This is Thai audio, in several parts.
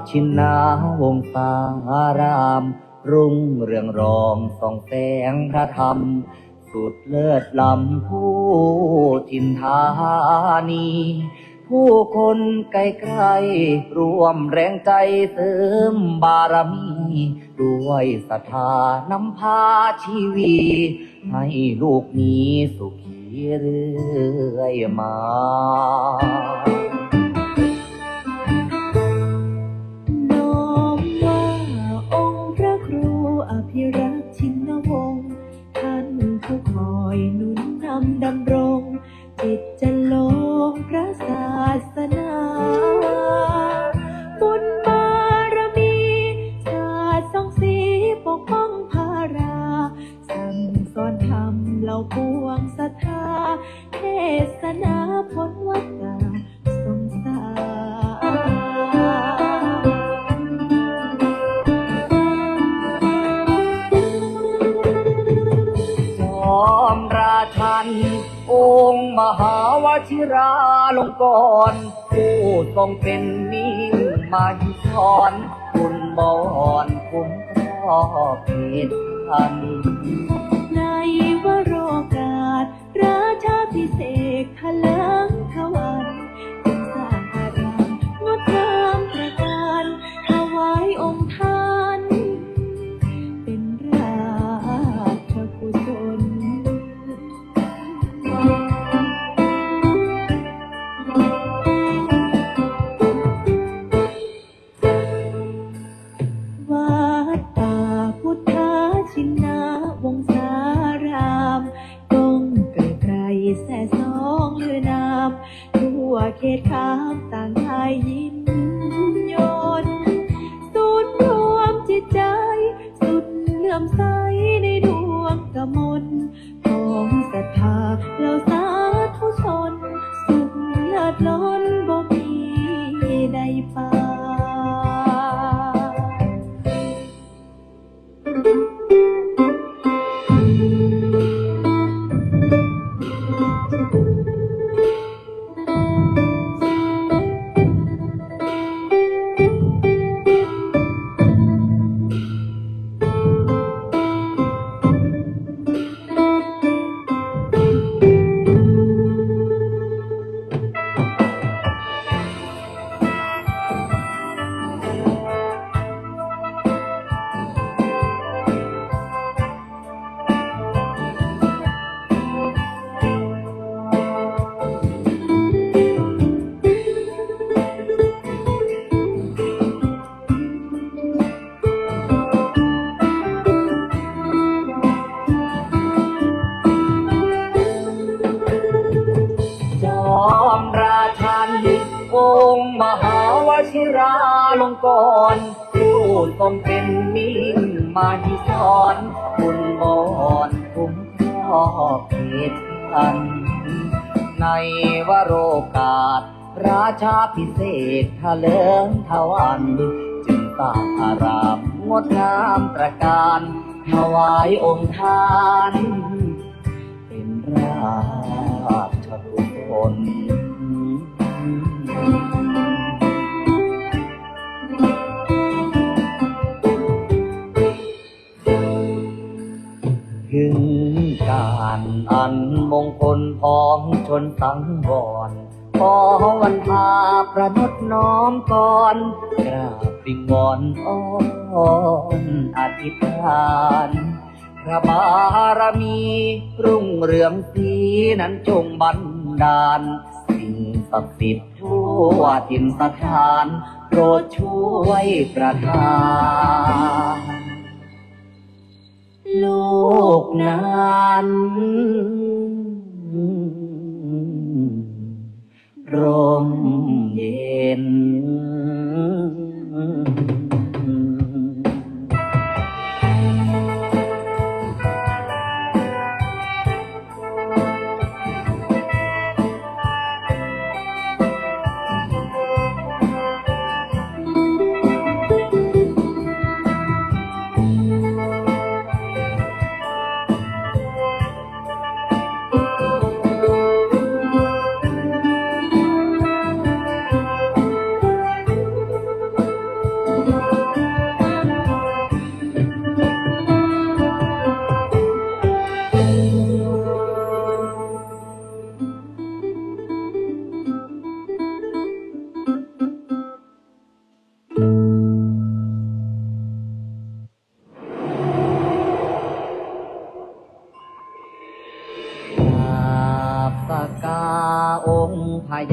ชินนาวงศารามรุ่งเรืองรองส่องแสงพระธรรมสุดเลิศล้ำผู้ถิ่นธานีผู้คนไกลไกลรวมแรงใจเสริมบารมีด้วยศรัทธานำพาชีวีให้ลูกนี้สุขีเรื่อยมาน้อมว่าองค์พระครูอภิรักษ์ชินวงศ์ท่านผู้คอยหนุนนำดำรงจิตจะลงพระศาสนาบุญบารมีชาติส่องสีปกป้องภาราสั่งสอนธรรมเหล่าปวงศรัทธาเทศนาพ้นวัฏฏะสงสารจอมราชันองค์มหาวชิราลงกรณ์ผู้ทรงเป็นมิ่งมาหิศรคุณบอนคุ้มครอบเขตพันในวโรกาสราชาพิเศษกทะเลิงทวันจึงสร้างอารามงดงามตระการถวายองค์ท่านเป็นราชกุศลวัดป่าพุทธชินวงศารามกงไกลไกลแส่สองลือนามทั่วเขตขามต่างทายยินยนศูนย์รวมจิตใจสุดเลื่อมใสในดวงกมลของศรัทธาเหล่าสาธุชนสุขเลิศล้นบ่มีใดปานองค์มหาวชิราลงกรณ์ผู้ทรงเป็นมิ่งมาหิศรคุณบอนคุ้มครอบเขตพันในวโรกาสราชาพิเศษกทะเลิงทวันจึงสร้างอารามงดงามตระการถวายองค์ท่านเป็นราชกุศลถึงการอันมงคลของชนสังวรขอวันพาประนดน้อมก่อนกราบวิงวอนอ้อนอธิษฐานพระบารมีรุ่งเรืองสีนั้นจงบันดาลสิ่งศักดิ์สิทธิ์ทั่วถิ่นสถานโปรดช่วยประทานลูกนั้นร่มเย็น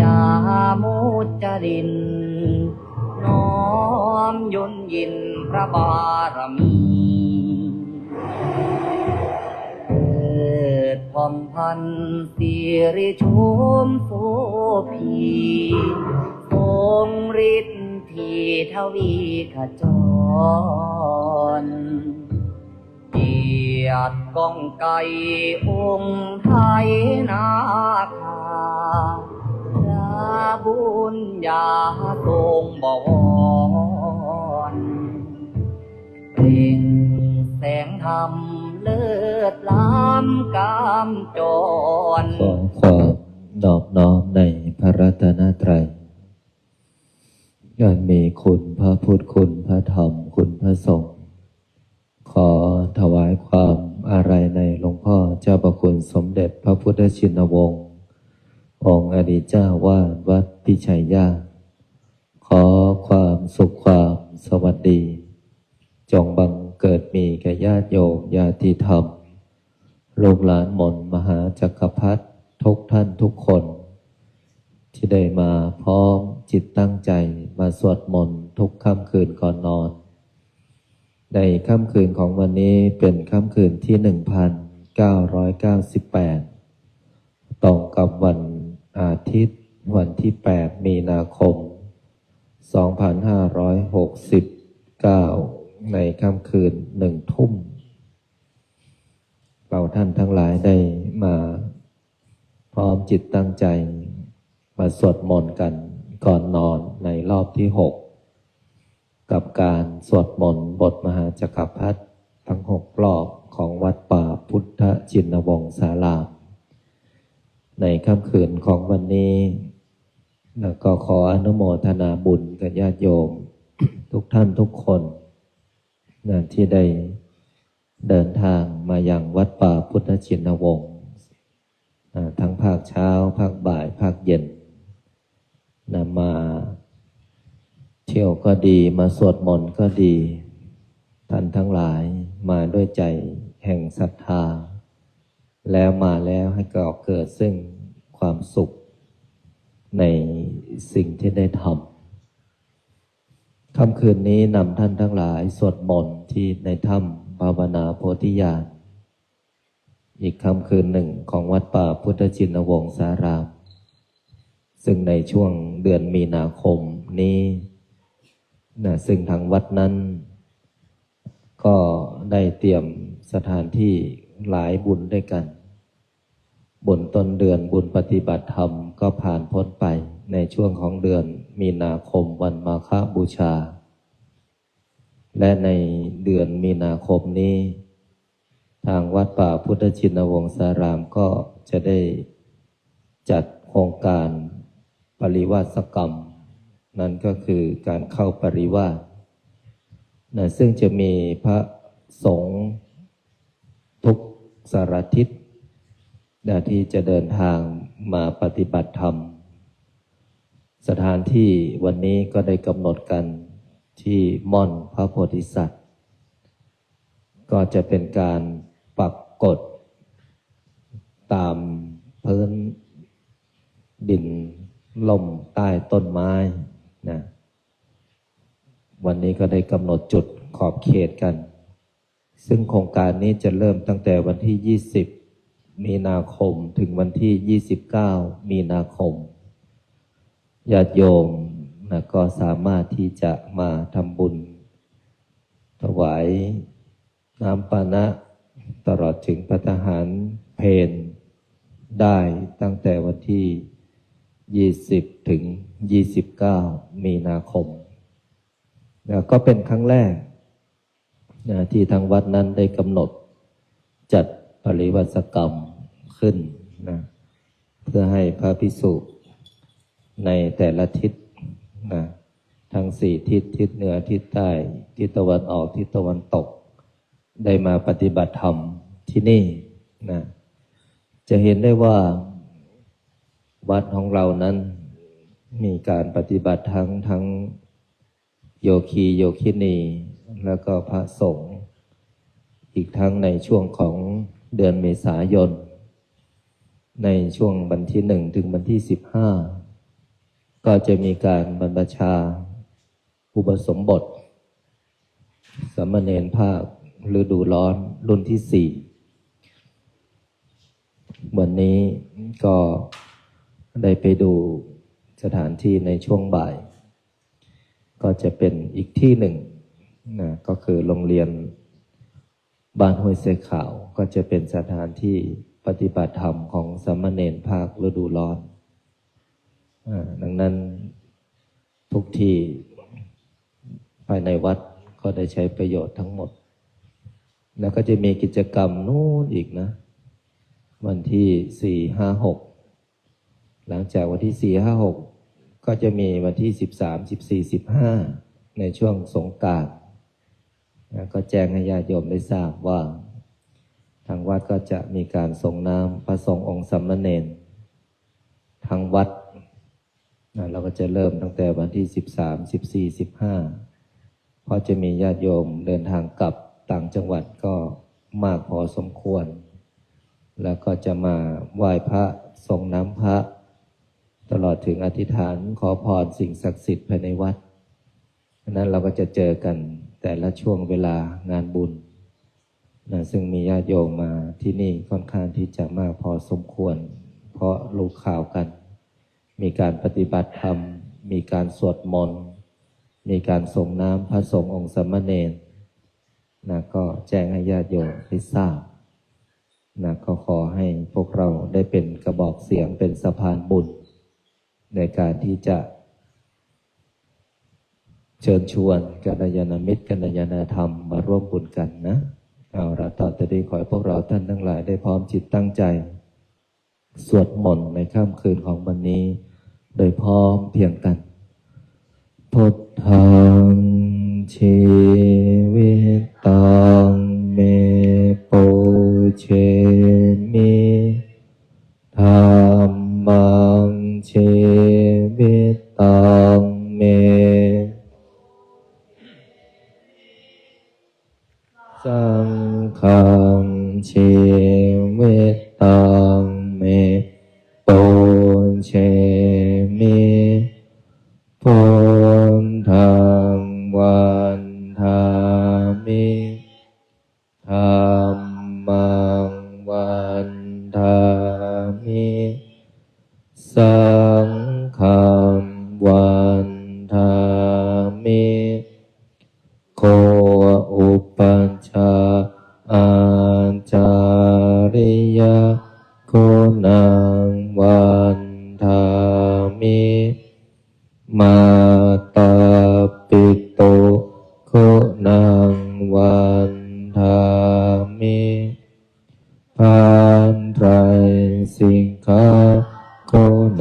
ยามุจรินน้อมยุนยินพระบารมีเกิดผ่องพันสิริชมโสพีทรงฤทธิ์ที่ทวีขจรเกียรติก้องไกรองค์ไทยนาคาพระบุญญาทรงบวรเปล่งแสงธรรมเลิศล้ำกามจรขอความนอบน้อมในพระรัตนตรัยอันมีคุณพระพุทธคุณพระธรรมคุณพระสงฆ์ขอถวายความอาลัยในหลวงพ่อเจ้าประคุณสมเด็จพระพุทธชินวงศ์องค์อดีตเจ้าวาดวัดพิชัยญาติขอความสุขความสวัสดีจงบังเกิดมีแก่ญาติโยมญาติธรรมลูกหลานมนมหาจักรพรรดิทุกท่านทุกคนที่ได้มาพร้อมจิตตั้งใจมาสวดมนต์ทุกค่ำคืนก่อนนอนในค่ำคืนของวันนี้เป็นค่ำคืนที่ 1998 ตรงกับวันอาทิตย์วันที่ 8 มีนาคม 2569 ในค่ำคืน 1 ทุ่มเราท่านทั้งหลายได้มาพร้อมจิตตั้งใจมาสวดมนต์กันก่อนนอนในรอบที่ 6 กับการสวดมนต์บทมหาจักรพรรดิทั้ง 6 รอบของวัดป่าพุทธชินวงศารามในค่ำคืนของวันนี้ก็ขออนุโมทนาบุญกับญาติโยม ทุกท่านทุกคนที่ได้เดินทางมายังวัดป่าพุทธชินวงศ์ทั้งภาคเช้าภาคบ่ายภาคเย็นมาเที่ยวก็ดีมาสวดมนต์ก็ดีท่านทั้งหลายมาด้วยใจแห่งศรัทธาแล้วมาแล้วให้ก่อเกิดซึ่งความสุขในสิ่งที่ได้ทำค่ำคืนนี้นำท่านทั้งหลายสวดมนต์ที่ในถ้ำภาวนาโพธิญาณอีกค่ำคืนหนึ่งของวัดป่าพุทธชินวงศารามซึ่งในช่วงเดือนมีนาคมนี้ซึ่งทางวัดนั้นก็ได้เตรียมสถานที่หลายบุญด้วยกันบุญต้นเดือนบุญปฏิบัติธรรมก็ผ่านพ้นไปในช่วงของเดือนมีนาคมวันมาฆบูชาและในเดือนมีนาคมนี้ทางวัดป่าพุทธชินวงศารามก็จะได้จัดโครงการปริวาสกรรมนั่นก็คือการเข้าปริวาสซึ่งจะมีพระสงฆ์ทุกสารทิศที่จะเดินทางมาปฏิบัติธรรมสถานที่วันนี้ก็ได้กำหนดกันที่ม่อนพระโพธิสัตว์ก็จะเป็นการปักกฎตามพื้นดินล่มใต้ต้นไม้นะวันนี้ก็ได้กำหนดจุดขอบเขตกันซึ่งโครงการนี้จะเริ่มตั้งแต่วันที่20มีนาคมถึงวันที่29มีนาคมญาติโยมก็สามารถที่จะมาทำบุญถวายน้ำปานะตลอดถึงภัตตาหารเพลได้ตั้งแต่วันที่20ถึง29มีนาคมก็เป็นครั้งแรกที่ทางวัดนั้นได้กำหนดจัดปริวาสกรรมขึ้นเพื่อให้พระภิกษุในแต่ละทิศทั้ง4ทิศทิศเหนือทิศใต้ทิศตะวันออกทิศตะวันตกได้มาปฏิบัติธรรมที่นี่จะเห็นได้ว่าวัดของเรานั้นมีการปฏิบัติทั้งโยคีโยคินีแล้วก็พระสงฆ์อีกทั้งในช่วงของเดือนเมษายนในช่วงวันที่1ถึงวันที่ ก็จะมีการบรรพชาอุปสมบทสามเณรภาคฤดูร้อนรุ่นที่ 4วันนี้ก็ได้ไปดูสถานที่ในช่วงบ่ายก็จะเป็นอีกที่หนึ่งนะก็คือโรงเรียนบ้านห้วยเสขาวก็จะเป็นสถานที่ปฏิบัติธรรมของสามเณรภาคฤดูร้อนดังนั้นทุกที่ภายในวัดก็ได้ใช้ประโยชน์ทั้งหมดแล้วก็จะมีกิจกรรมนู่นอีกนะวันที่ 4, 5, 6หลังจากวันที่ 4, 5, 6ก็จะมีวันที่ 13, 14, 15ในช่วงสงกรานต์ก็แจ้งให้ญาติโยมได้ทราบว่าทางวัดก็จะมีการส่งน้ำพระสงฆ์องค์สามเณรทางวัดเราก็จะเริ่มตั้งแต่วันที่ 13, 14, 15เพราะจะมีญาติโยมเดินทางกลับต่างจังหวัดก็มากพอสมควรแล้วก็จะมาไหว้พระส่งน้ำพระตลอดถึงอธิษฐานขอพรสิ่งศักดิ์สิทธิ์ภายในวัดนั้นเราก็จะเจอกันแต่ละช่วงเวลางานบุญซึ่งมีญาติโยมมาที่นี่ค่อนข้างที่จะมากพอสมควรเพราะรู้ข่าวกันมีการปฏิบัติธรรมมีการสวดมนต์มีการส่งน้ำพระสงฆ์องค์สามเณรก็แจ้งให้ญาติโยมได้ทราบก็ขอให้พวกเราได้เป็นกระบอกเสียงเป็นสะพานบุญในการที่จะเชิญชวนกัลยาณมิตรกัลยาณธรรมมาร่วมบุญกันนะเอาละต่อจากนี้ขอให้พวกเราท่านทั้งหลายได้พร้อมจิตตั้งใจสวดมนต์ในค่ำคืนของวันนี้โดยพร้อมเพรียงกันพุทธังชีวิตังเมปุเชมิธัมมังชีวิตังเมสังฆังชีวิตังเมปุเชมิพุทธังวันธามิธัมมังวันธามิสังฆังวันธามิโคอุปัชฌาย์อาจาริยะโคนังวันธามิมาตาปิโตโคนังวันธามิภานไตรสิกขาโค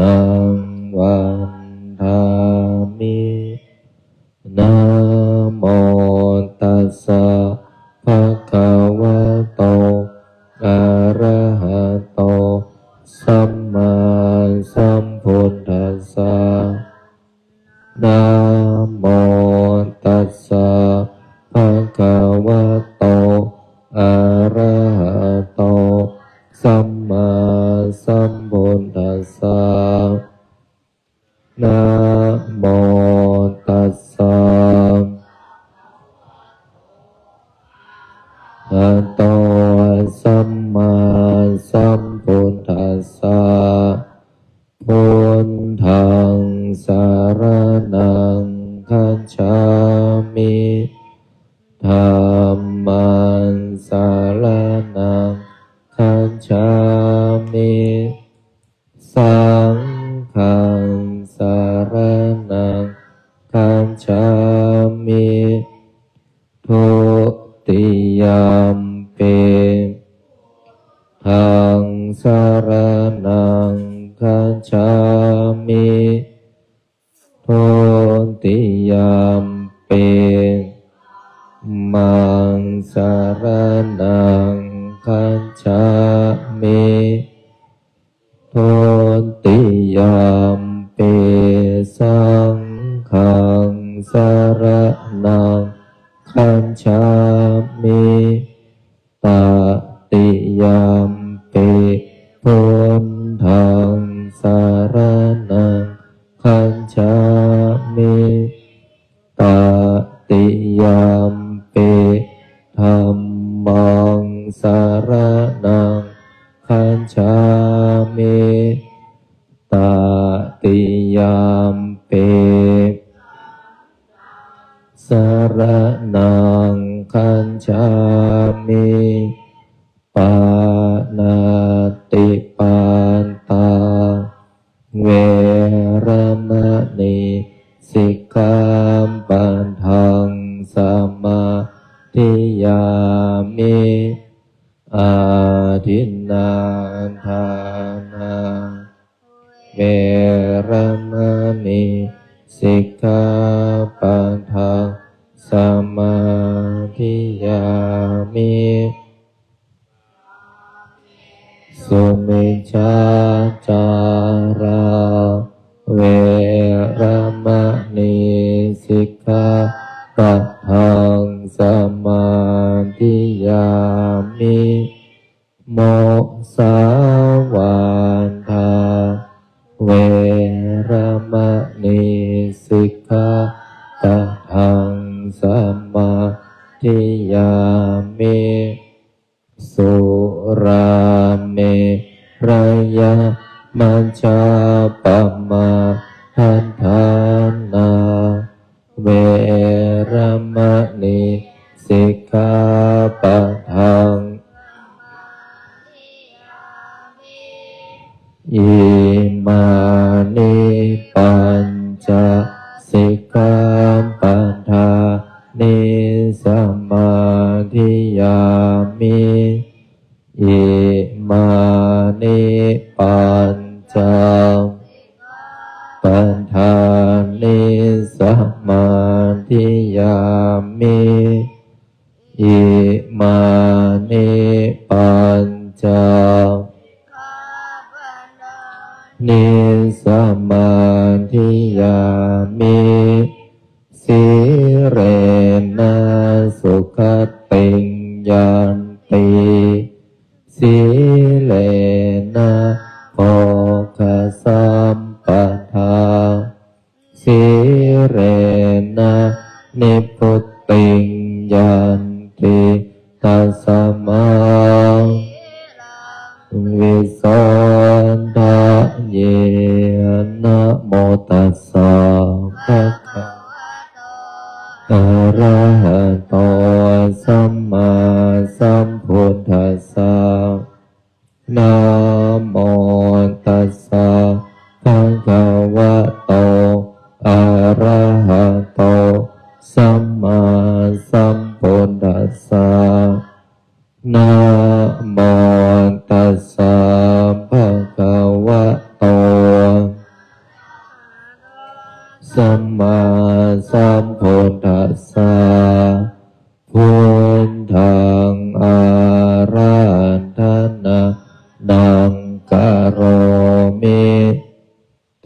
นังวันธามินะโมตัสสะภะคะวะโตอะระหะโตสัมมาสัมพุทธัสสะนะโมตัสสะภะคะวะโตอะระหะโตสัมมาสัมพุทธัสสะนะโมตัสสะภะคะวะโตสัมมาสัมพุทธัสสะพุทธังสารนังคัจฉามิธัมมังสารนังคัจฉามิสังฆังสารนังคัจฉามิทุติยมปิธังสารนังคัจฉามิทุติยมปิมังสารนังคัจฉามิทุติยมปิสังฆังสารนังคัจฉามิตติยมปิพุทธังสารนังคัจฉา สารนังคัจฉามิตติยามปิสารนังคัจฉามิปานาติปานตาเวรมณีสิกขาปัฏฐังสมาธิยามิอาทินนาทานาเวรมณีสิกขาปัฏฐังสมาธิยามิสุมิจฉาจาราเวรมณีสิกขาปัฏฐังสมาธิยามิโมสาวาทาเวรมณีสิกขาปัฏฐังสมาธิยามิสุราเมรยะมัจจาปมาทัฏฐานาเวรมณีสิกขาปัฏฐังอิมานิปัญจสิกขาปัฏฐานิสมาธิยามิอิมานิปัญจปัฏฐานิสมาธิยามิอิมานิปัญจนิสมาธิยามิสีเรนะสุขติงยันติสีเลนะโภคสัมปทาสีเรนะนิพพุติงยันติตัสสมาวิโสทะเยนะโมตัสสะภะคะอะระหะโตสัมมาสัมพุทธัสสะนะโมตัสสะภะคะวะโตอะระหะโตสัมมาสัมพุทธัสสะนะโมตัสสะภะคะวะโตสัมมาสัมพุทธัสสะพุทธังอาราธนานังกโรมิ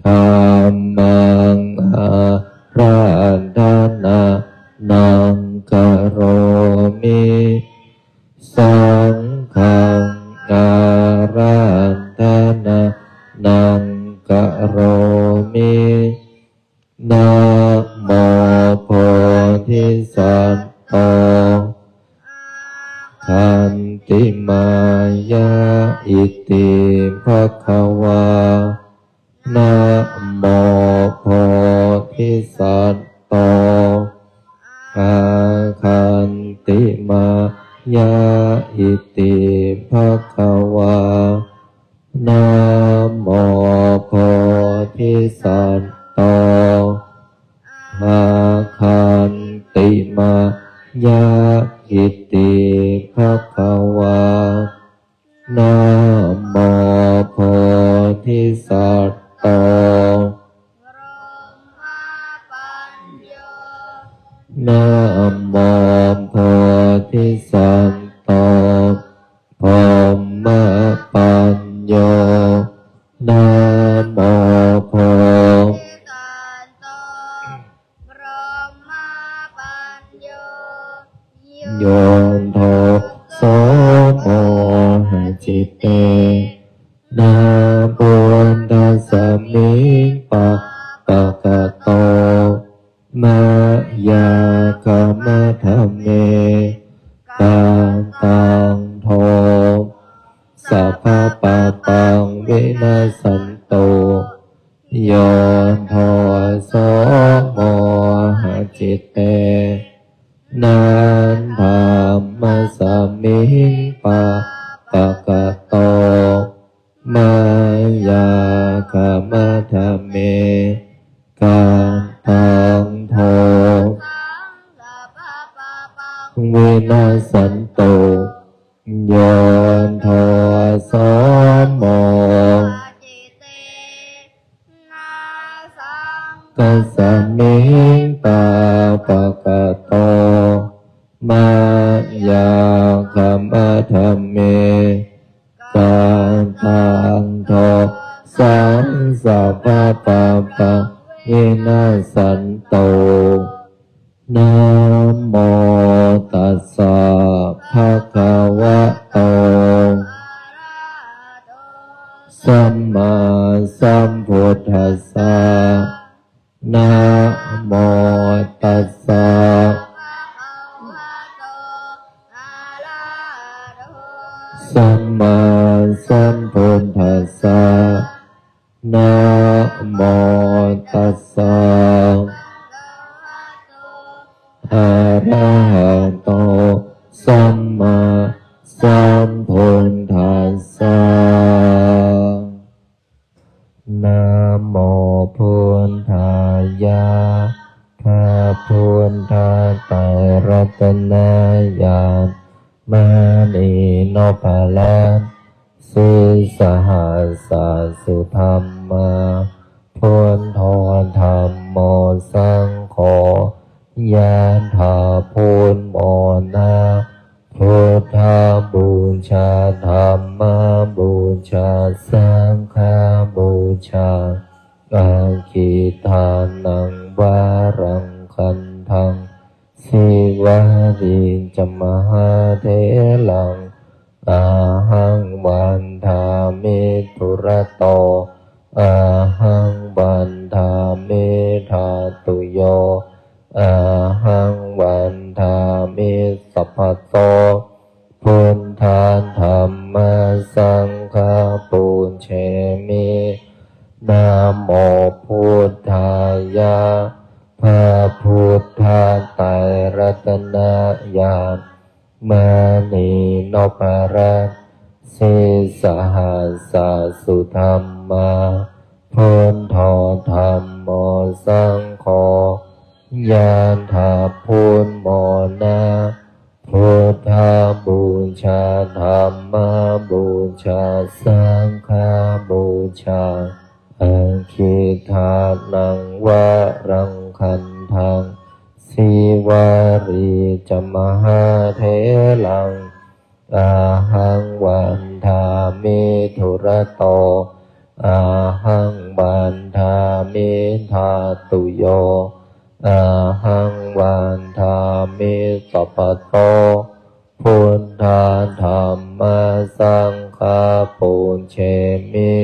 ธัมมังอาราธนานังกโรมิสังฆังอาราธนานังกโรมินะโมโพธิสัตว์โตขันติมายาอิติภคะวานะโมโพธิสัตว์โตอาคันติมายาอิติภคะวานะโมโพธิสัตว์โตอาคันติมายาอิติภคะวานะโมโพธิสัตว์โตนะโมโพธิสัตว์โตพรหมปัญโยนะโมโพโยนโทโสโมหะจิตเตนะปุณฑัสสมิงปะปะกะโตมายาคามะธรรมเมตังตังโท มิงปะปะกะโตมายาคามะธรรมเมกาตังโทวินาสันโตโยนโทสมโมกัสสมิงปะปะกะโตมายาคามะธรรมเมกาตังโทสังสัพพะปะปะวินาสันโตนะโมตัสสะภะคะวะโตสัมมาสัมพุทธัสสะนะโมตัสสะสัมมาสัมพุทธัสสะนะโมตัสสะอะระหะโตสัมมาสัมพุทธัสสะนะโมพุทธายะพระพุทธไตรรัตนญาณมานีโนภาลันสิสหัสสะสุธรรมาพุทโธธรรมโมสังโฆยะถาพุทโมนาพุทธบูชาธรรมบูชาสังฆบูชาอาคิทานังวารังคันทังสิวาริจมหาเถลังอาหังวันทามิทุระโตอาหังวันทามิธาตุโยอาหังวันทามิสัพพะโตพุทธานธรรมสังฆปุญเชมินะโมพุทธายะพระพุทธไตรรัตนญาณมานีโนภารันสิสหัสสะสุธรรมาพุทโธธรรมโมสังโฆยะถาพุทโมนาพุทธบูชาธรรมบูชาสังฆบูชาอาคิทานังวารังคันทังสิวาริจมหาเถลังอาหังวันทามิทุระโตอาหังวันทามิธาตุโยอาหังวันทามิสัพพะโตพุทธานธรรมสังฆปุญเชมิ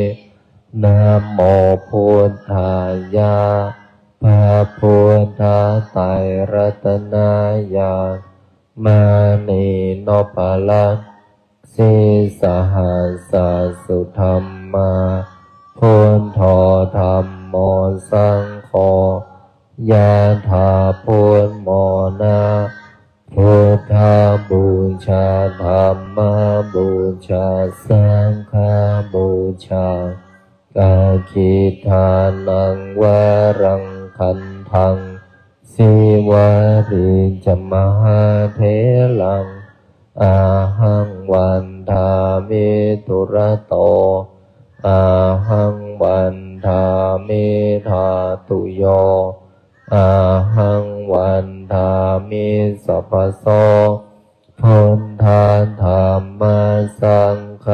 นะโมพุทธายะพระพุทธไตรรัตนญาณมานีโนภาลันสิสหัสสะสุธรรมาพุทโธธรรมโมสังโฆยะถาพุทโมนาพุทธบูชาธรรมบูชาสังฆบูชาอาคิทานังวารังคันทังสิวาริจมหาเถลังอาหังวันทามิทุระโตอาหังวันทามิธาตุโยอาหังวันทามิสัพพะโสพุทธานธรรมสังฆ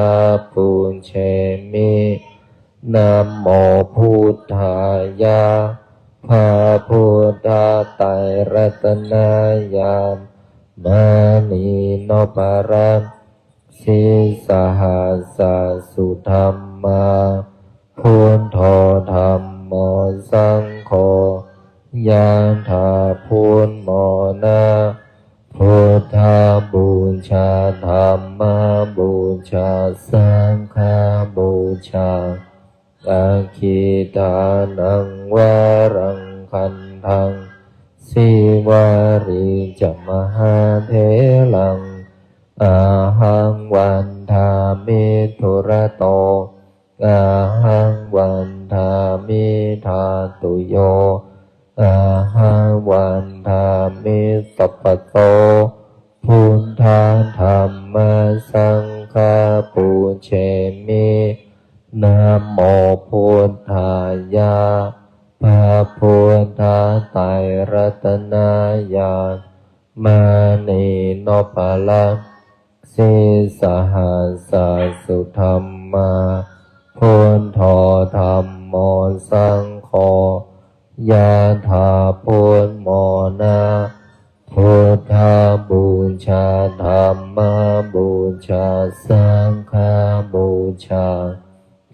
ปุญเชมินะโมพุทธายะพระพุทธไตรรัตนญาณมานีโนภารันสิสหัสสะสุธรรมาพุทโธธรรมโมสังโฆยะถาพุทโมนาพุทธบูชาธรรมบูชาสังฆบูชาอาคิทานังวารังคันทังสิวาริจมหาเถลัง อาหังวันทามิทุระโตอาหังวันทามิธาตุโยอาหังวันทามิสัพพโตพุทธาธัมมาสังฆาปูเชมินะโมพุทธายะพระพุทธไตรรัตนญาณมานีโนภลังสิสหัสสุธรรมาพุทโธธัมโมสังโฆยะถาพุทโมนะพุทธาบูชาธัมมาบูชาสังฆาบูชา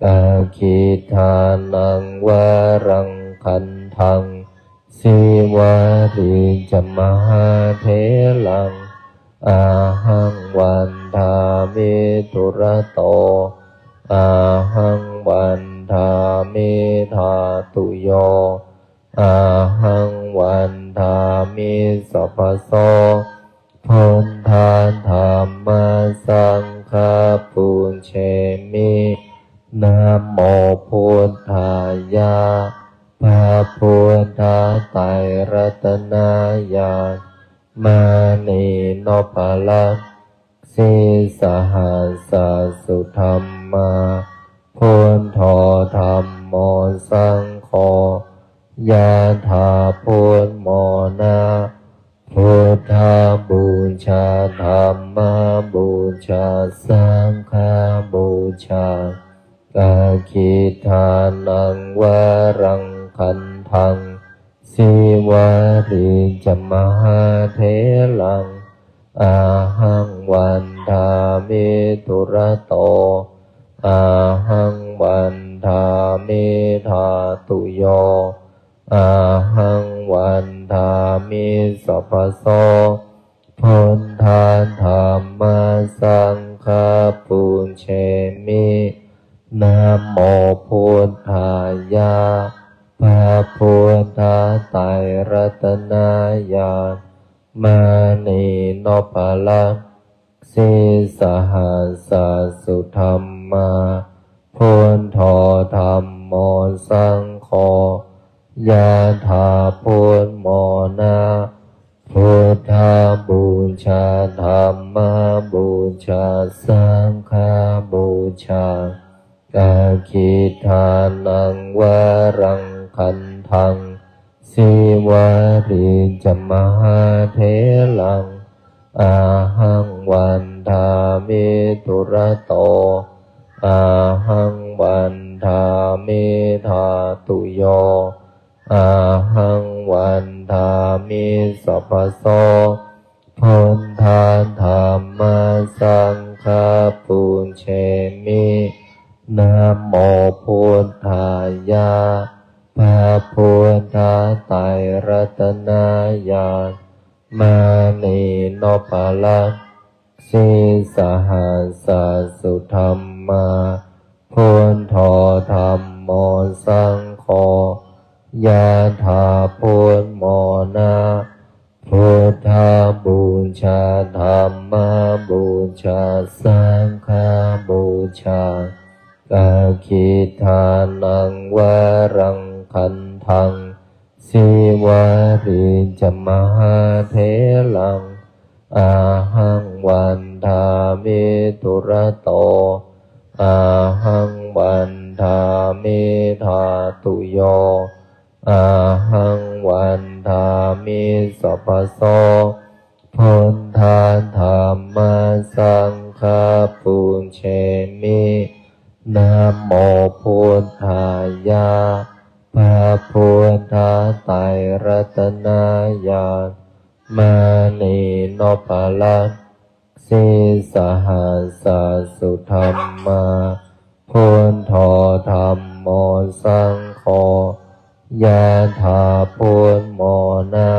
กาคิทานังวารังคันทังสิวาริจมหาเถลังอาหังวันทามิทุระโตอาหังวันทามิธาตุโยอาหังวันทามิสัพพโสพุทธาธัมมาสังฆาปูเชมินะโมพุทธายะพระพุทธไตรรัตนญาณมานีโนภลังสิสหัสสุธรรมาพุทโธธัมโมสังโฆยะถาพุทโมนะพุทธาบูชาธัมมาบูชาสังฆาบูชากาคิทานังวารังคันทังสิวาริจมหาเถลังอาหังวันทามิทุระโตอาหังวันทามิธาตุโยอาหังวันทามิสัพพโสพุทธาธัมมาสังฆาปูเชมินะโมพุทธายะพระพุทธไตรรัตนญาณมานีโนภลังสิสหัสสุธรรมาพุทโธธัมโมสังโฆยะถาพุทโมนะพุทธาบูชาธัมมาบูชาสังฆาบูชากาคิทานังวารังคันทังสิวาริจมหาเถลังอาหังวันทามิทุระโตอาหังวันทามิธาตุโยอาหังวันทามิสัพพโสพุทธาธัมมาสังฆาปูเชมินะโมพุทธายะพระพุทธไตรรัตนญาณมานีโนภลังสิสหัสสุธรรมาพุทโธธัมโมสังโฆยะถาพุทโมนะพุทธาบูชาธัมมาบูชาสังฆาบูชากาคิทานังวารังคันทังสิวาริจมหาเถลังอาหังวันทามิทุระโตอาหังวันทามิธาตุโยอาหังวันทามิสัพพโสพุทธาธัมมาสังฆาปูเชมินะโมพุทธายะพระพุทธไตรรัตนญาณมานีโนภลังสิสหัสสุธรรมาพุทโธธัมโมสังโฆยะถาพุทโมนะ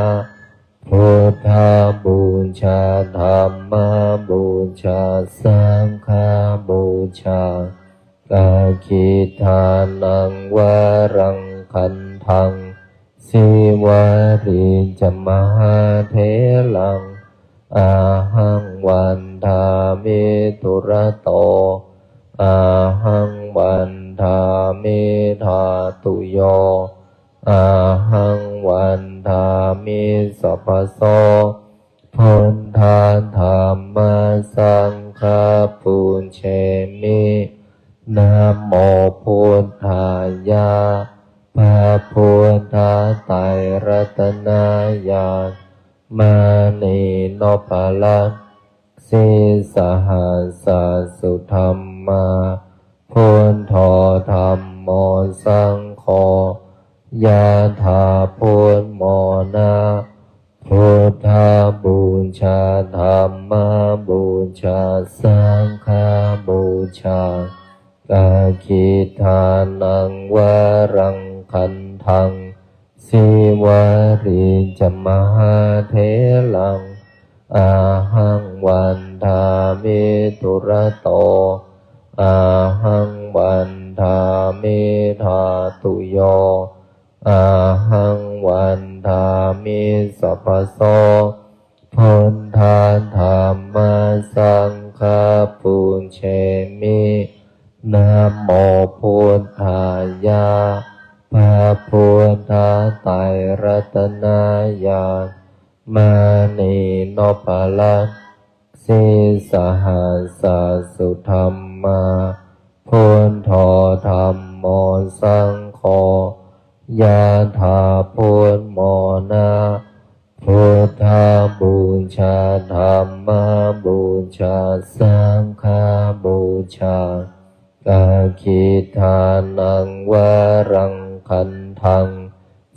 พุทธาบูชาธัมมาบูชาสังฆาบูชากาคิทานังวารังคันทังสิวาริจมหาเถลัง อาหังวันทามิตุระโตอาหังวันทามิธาตุโยอาหังวันทามิสัพพโสพุทธาธรรมสังฆปุญเชมินะโมพุทธายะพระพุทธไตรรัตนญาณมานีโนปะละสิสหัสสะสุธรรมาพุทโธธรรมโมสังโฆยะถาพุทโมนะพุทธบูชาธรรมบูชาสังฆบูชากาคิทานังวรังคันทังสิวาริจมหาเถลังอาหังวันทามิตุระโตอาหังวันทามิธาตุโยอาหังวันทามิสัพพโสพุทธาธรรมสังฆปุญเชมินะโมพุทธายะพระพุทธไตรรัตนญาณมานีโนปะละสิสหัสสะสุธรรมาพุทโธธรรมโมสังโฆยะถาพุทโมนะพุทธบูชาธรรมบูชาสังฆบูชากาคิทานังวรังคันทัง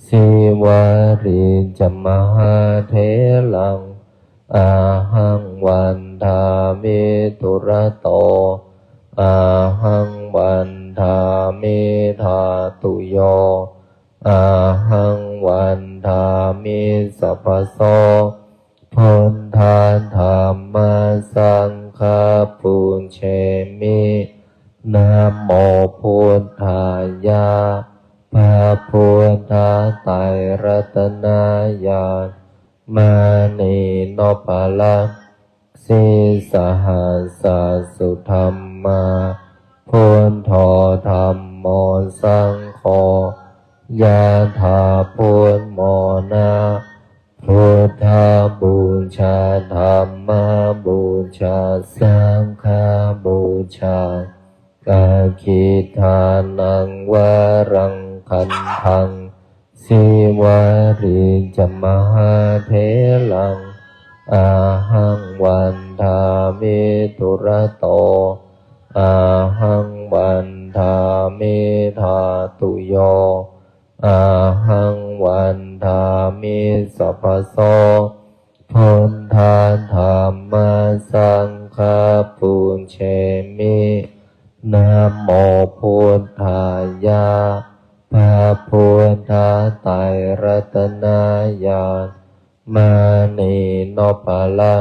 สิวาริจมหาเถลังอาหังวันทามิตุระโตอาหังวันทามิธาตุโยอาหังวันทามิสัพพโสพุทธาธรรมสังฆปุญเชมินะโมพุทธายะพระพุทธไตรรัตนญาณมานีโนปะละสิสหัสสะสุธรรมาพุทโธธรรมโมสังโฆยะถาพุทโมนะพุทธบูชาธรรมบูชาสังฆบูชากาคิทานังวรังคันทังสิวาริจมหาเถลังอาหังวันทามิตุระโตอาหังวันทามิธาตุโยอาหังวันทามิสัพพโสพุทธาธรรมสังฆปุญเชมินะโมพุทธายะพระพุทธไตรรัตนญาณมานีโนปะละ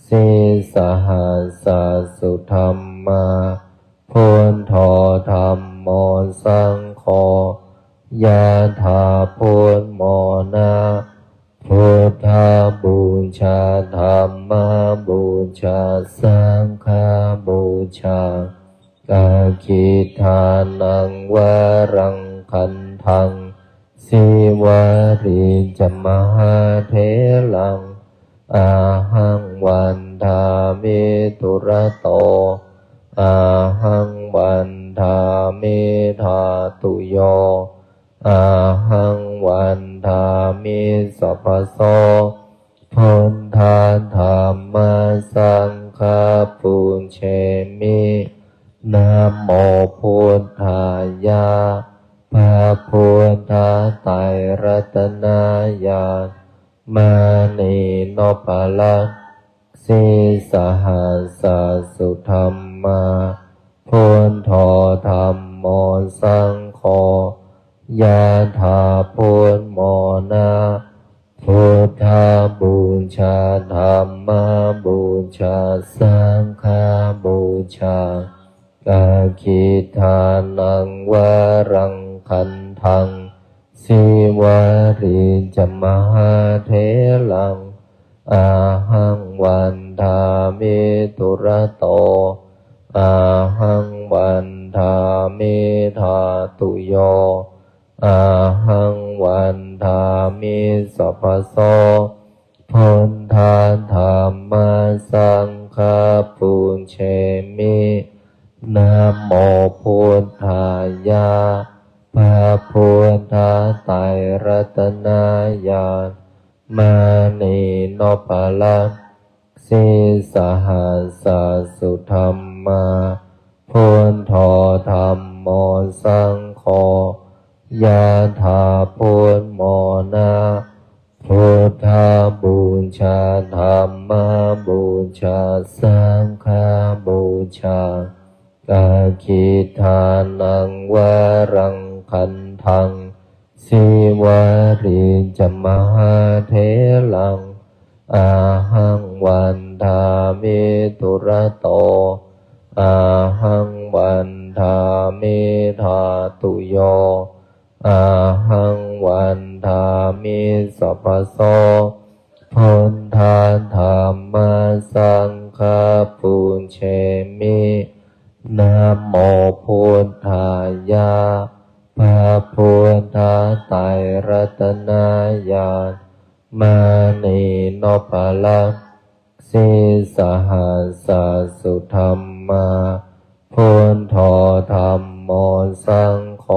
สิสหัสสะสุธรรมาพุทโธธรรมโมสังโฆยะถาพุทโมนะพุทธบูชาธรรมบูชาสังฆบูชากาคิทานังวรังคันทังสิวาริจมหาเถลังอาหังวันทามิตุระโตอาหังวันทามิธาตุโยอาหังวันทามิสัพพโสพุทธาธรรมสังฆปุญเชมินะโมพุทธายะพระพุทธไตรรัตนญาณมานีโนปะละสิสหัสสะสุธรรมาพุทโธธรรมโมสังโฆยะถาพุทโมนะพุทธบูชาธรรมบูชาสังฆบูชากาคิทานังวรังคันทังสิวาริจมหาเถลัง อาหังวันทามิตุระโตอาหังวันทามิธาตุโยอาหังวันทามิสัพพโสพุทธาธัมมาสังฆาปุญเชมินะโมพุทธายะพระพุทธไตรรัตนญาณมานีโนปะละสิสหัสสสุธรรมาพุทโธธัมโมสังโฆยะถาพุทโมนะพุทธาบูชาธัมมาบูชาสังฆาบูชากาคิทานังวารังคันทังสิวาริจมหาเถลังอาหังวันทามิตุระโตอาหังวันทามิธาตุโยอาหังวันทามิสัพพโสพุทธาธัมมาสังฆาปุญเชมินะโมพุทธายะพระพุทธไตรรัตนญาณมานีโนปะละสิสหัสสสุธรรมาพุทโธธัมโมสังโฆ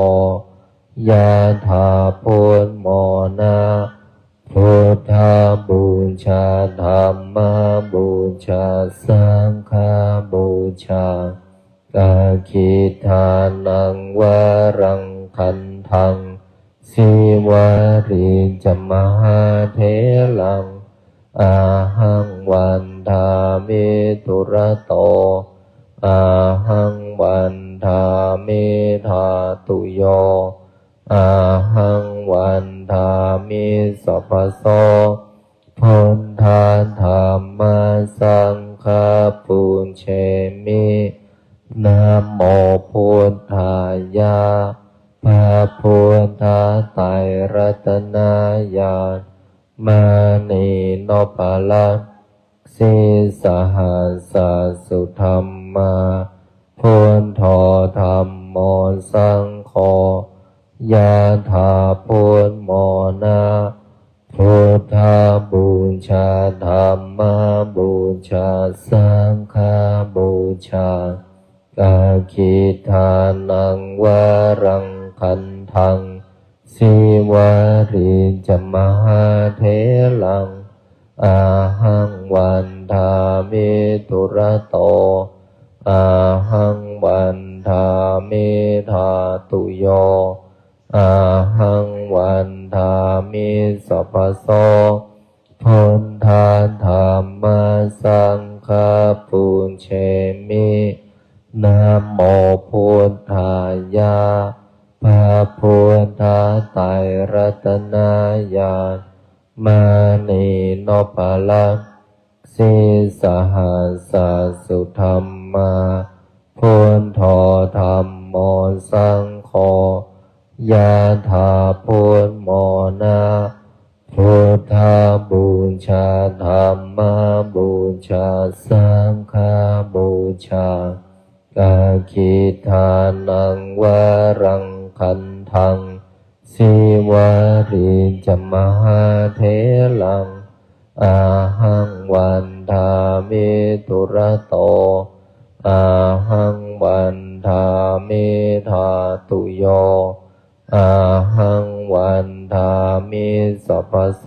ยะถาพุทโมนะพุทธาบูชาธัมมาบูชาสังฆาบูชากาคิทานังวารังคันทังสิวาริจมหาเถลังอาหังวันทามิตุระโตอาหังวันทามิธาตุโยอาหังวันทามิสัพพโสพุทธาธัมมาสังฆาปุญเชมินะโมพุทธายะพระพุทธไตรรัตนญาณมานีโนปะละสิสหัสสสุธรรมาพุทโธธัมโมสังโฆยะถาพุทโมนะพุทธาบูชาธัมมาบูชาสังฆาบูชากาคิทานังวารังคันทังสิวาริจมหาเถลังอาหังวันทามิตุระโตอาหังวันทามิธาตุโยอาหังวันทามิสัพพโสพุทธาธัมมาสังฆาปุญเชมินะโมพุทธายะพระพุทธไตรรัตนญาณมานีโนปะละสิสหัสสสุธรรมาพุทโธธัมโมสังโฆยะถาพุทโมนะพุทธาบูชาธัมมาบูชาสังฆาบูชากาคิทานังวารังคันทังสิวาริจมหาเถลังอาหังวันทามิตุระโตอาหังวันทามิธาตุโยอาหังวันทามิสัพพโส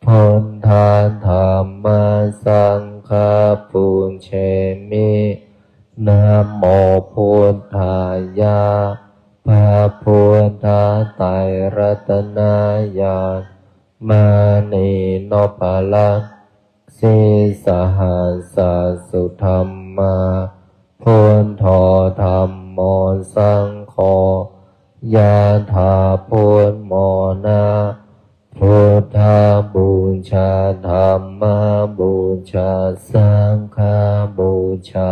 พุทธาธัมมาสังฆาปุญเชมินะโมพุทธายะพระพุทธไตรรัตนญาณมานีโนปะละสิสหัสสสุธรรมาพุทโธธัมโมสังโฆยะถาพุทโมนะพุทธาบูชาธัมมาบูชาสังฆาบูชา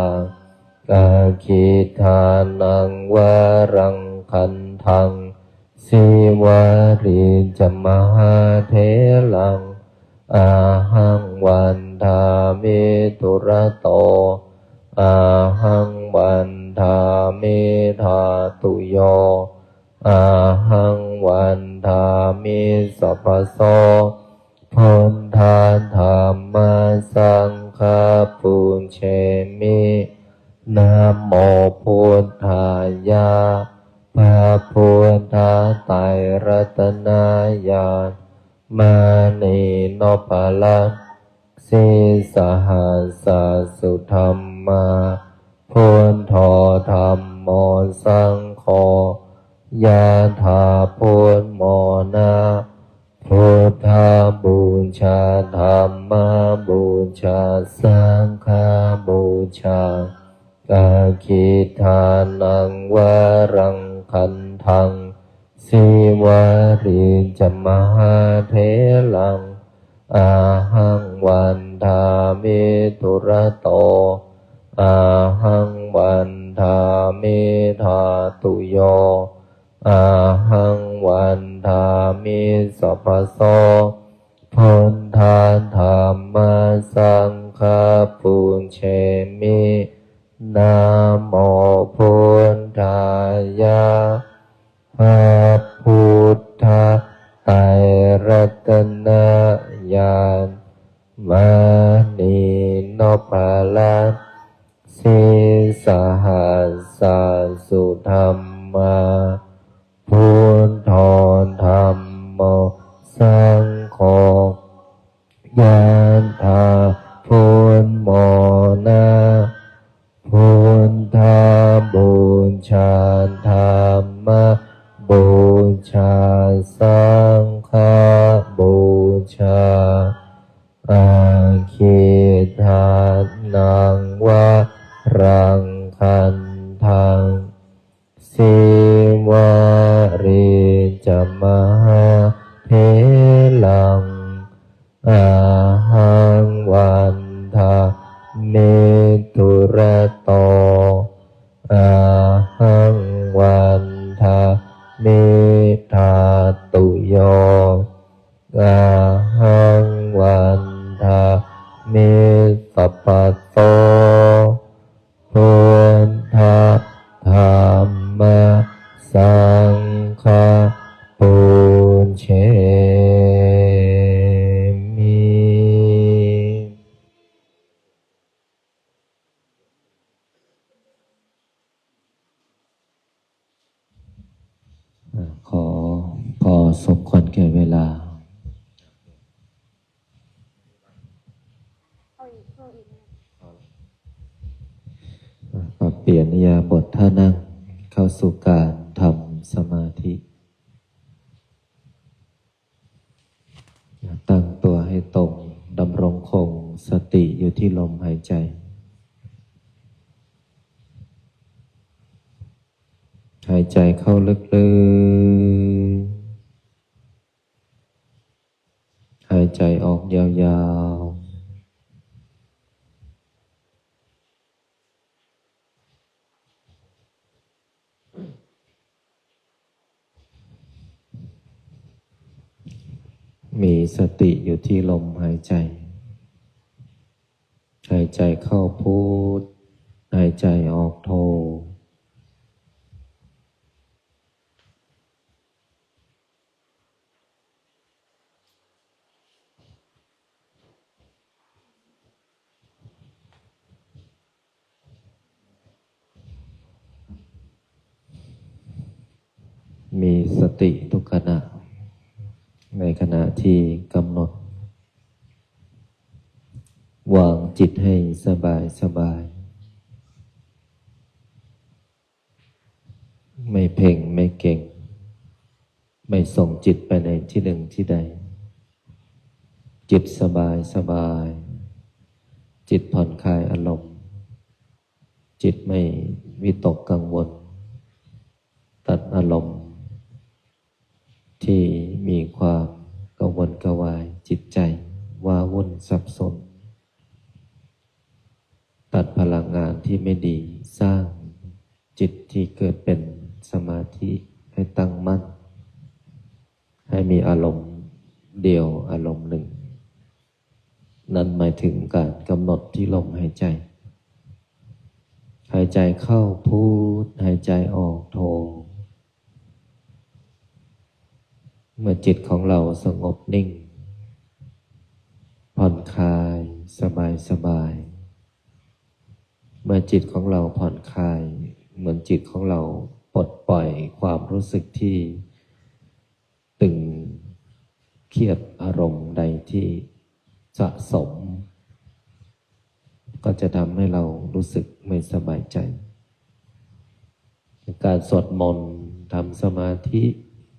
กาคิทานังวารังคันทังสิวาริจมหาเถลัง อาหังวันทามิทุระโตอาหังวันทามิธาตุโยอาหังวันทามิสัพพโสพุทธาธัมมาสังฆาปุญเชมินะโมพุทธายะพระพุทธไตรรัตนญาณมานีโนปะละสิสหัสสะสุธรรมาพุทโธธัมโมสังโฆยะถาพุทโมนะพุทธาบูชาธัมมาบูชาสังฆาบูชากาคิทานังวรังคันทังสิวาริจมหาเถลังอาหังวันทามิทุระโตอาหังวันทามิธาตุโยอาหังวันทามิสัพพโสพุทธาธัมมาสังฆาปุญเชมินะโมพุทธายะพระพุทธไตรรัตนญาณมานีโนปะละสิสหัสสะสุธรรมาพุทโธธัมโมสังโฆยะถาพุทโมนะพุทธาบูชาธัมมาบูชาสังฆาบูชาอาคิทานังวะรังคันทังสิวาริจมหาเถลังอาหังวันทามิทุระโตอาหังวันทามิธาตุโยอาหังวันทามิสัพพโสพุทธาธัมมาสังฆาปุญเชมิขอพอสมควรแก่เวลาปรับเปลี่ยนอิริยาบถท่านั่งเข้าสู่การทำสมาธิตั้งตัวให้ตรงดำรงคงสติอยู่ที่ลมหายใจหายใจเข้าลึกๆหายใจออกยาวๆมีสติอยู่ที่ลมหายใจหายใจเข้าพุทหายใจออกโทมีสติทุกขณะในขณะที่กำหนดวางจิตให้สบายสบายไม่เพ่งไม่เก่งไม่ส่งจิตไปในที่หนึ่งที่ใดจิตสบายสบายจิตผ่อนคลายอารมณ์จิตไม่วิตกกังวลตัดอารมณ์ที่มีความกังวลกวายจิตใจว้าวุ่นสับสนตัดพลังงานที่ไม่ดีสร้างจิตที่เกิดเป็นสมาธิให้ตั้งมั่นให้มีอารมณ์เดียวอารมณ์หนึ่ง นั่นหมายถึงการกำหนดที่ลมหายใจ หายใจเข้าพุทหายใจออกโท เมื่อจิตของเราสงบนิ่งผ่อนคลายสบายเมื่อจิตของเราผ่อนคลายเหมือนจิตของเราปลดปล่อยความรู้สึกที่ตึงเครียดอารมณ์ใดที่สะสมก็จะทำให้เรารู้สึกไม่สบายใจการสวดมนต์ทำสมาธิ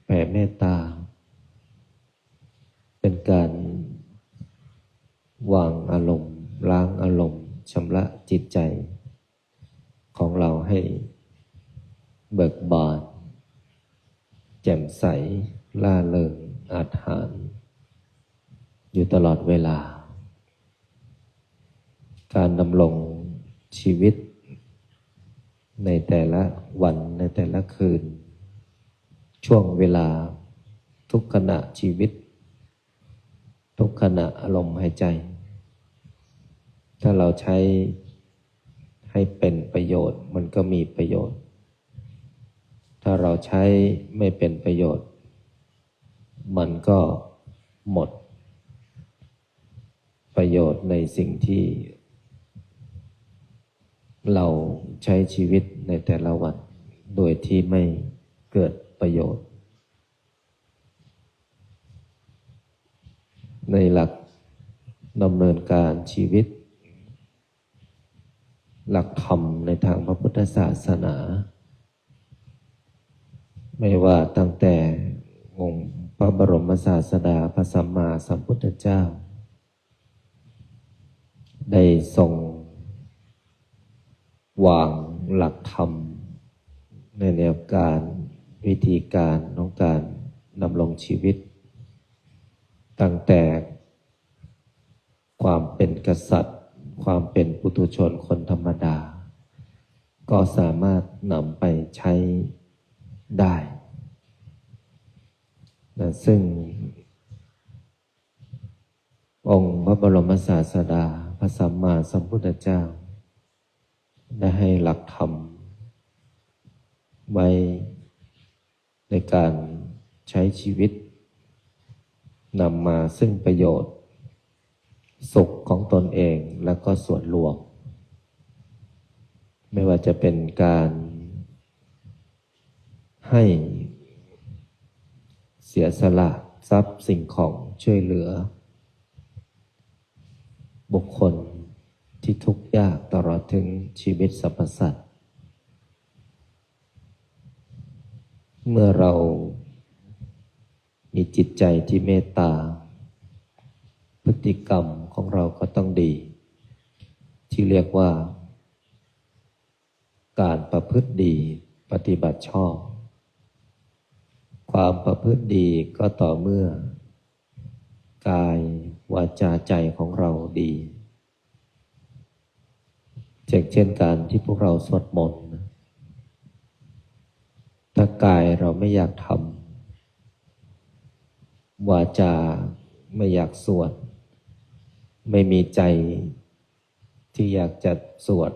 แผ่เมตตาเป็นการวางอารมณ์ล้างอารมณ์ชำระจิตใจของเราให้เบิกบานแจ่มใสล่าเริงอาถรรพ์อยู่ตลอดเวลาการดำรงชีวิตในแต่ละวันในแต่ละคืนช่วงเวลาทุกขณะชีวิตทุกขณะอารมณ์หายใจถ้าเราใช้ให้เป็นประโยชน์มันก็มีประโยชน์ถ้าเราใช้ไม่เป็นประโยชน์มันก็หมดประโยชน์ในสิ่งที่เราใช้ชีวิตในแต่ละวันโดยที่ไม่เกิดประโยชน์ในหลักดำเนินการชีวิตหลักธรรมในทางพระพุทธศาสนาไม่ว่าตั้งแต่องค์พระบรมศาสดาพระสัมมาสัมพุทธเจ้าได้ทรงวางหลักธรรมในแนวการวิธีการของการดำรงชีวิตตั้งแต่ความเป็นกษัตริย์ความเป็นปุถุชนคนธรรมดาก็สามารถนำไปใช้ได้ซึ่งองค์พระบรมศาสดาพระสัมมาสัมพุทธเจ้าได้ให้หลักธรรมไว้ในการใช้ชีวิตนำมาซึ่งประโยชน์สุขของตนเองและก็ส่วนรวมไม่ว่าจะเป็นการให้เสียสละทรัพย์สิ่งของช่วยเหลือบุคคลที่ทุกข์ยากตลอดถึงชีวิตสรรพสัตว์เมื่อเรามีจิตใจที่เมตตาพฤติกรรมของเราก็ต้องดีที่เรียกว่าการประพฤติดีปฏิบัติชอบความประพฤติดีก็ต่อเมื่อกายวาจาใจของเราดีเช่นการที่พวกเราสวดมนต์ถ้ากายเราไม่อยากทำวาจาไม่อยากสวดไม่มีใจที่อยากจะสวด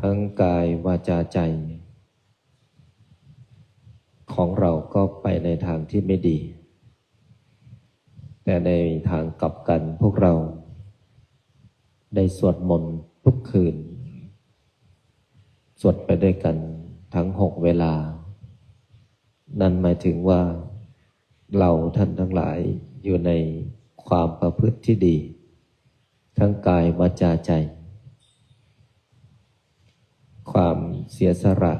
ทั้งกายวาจาใจของเราก็ไปในทางที่ไม่ดีแต่ในทางกลับกันพวกเราได้สวดมนต์ทุกคืนสวดไปด้วยกันทั้ง6 เวลานั่นหมายถึงว่าเราท่านทั้งหลายอยู่ในความประพฤติที่ดีทั้งกายวาจาใจความเสียสละ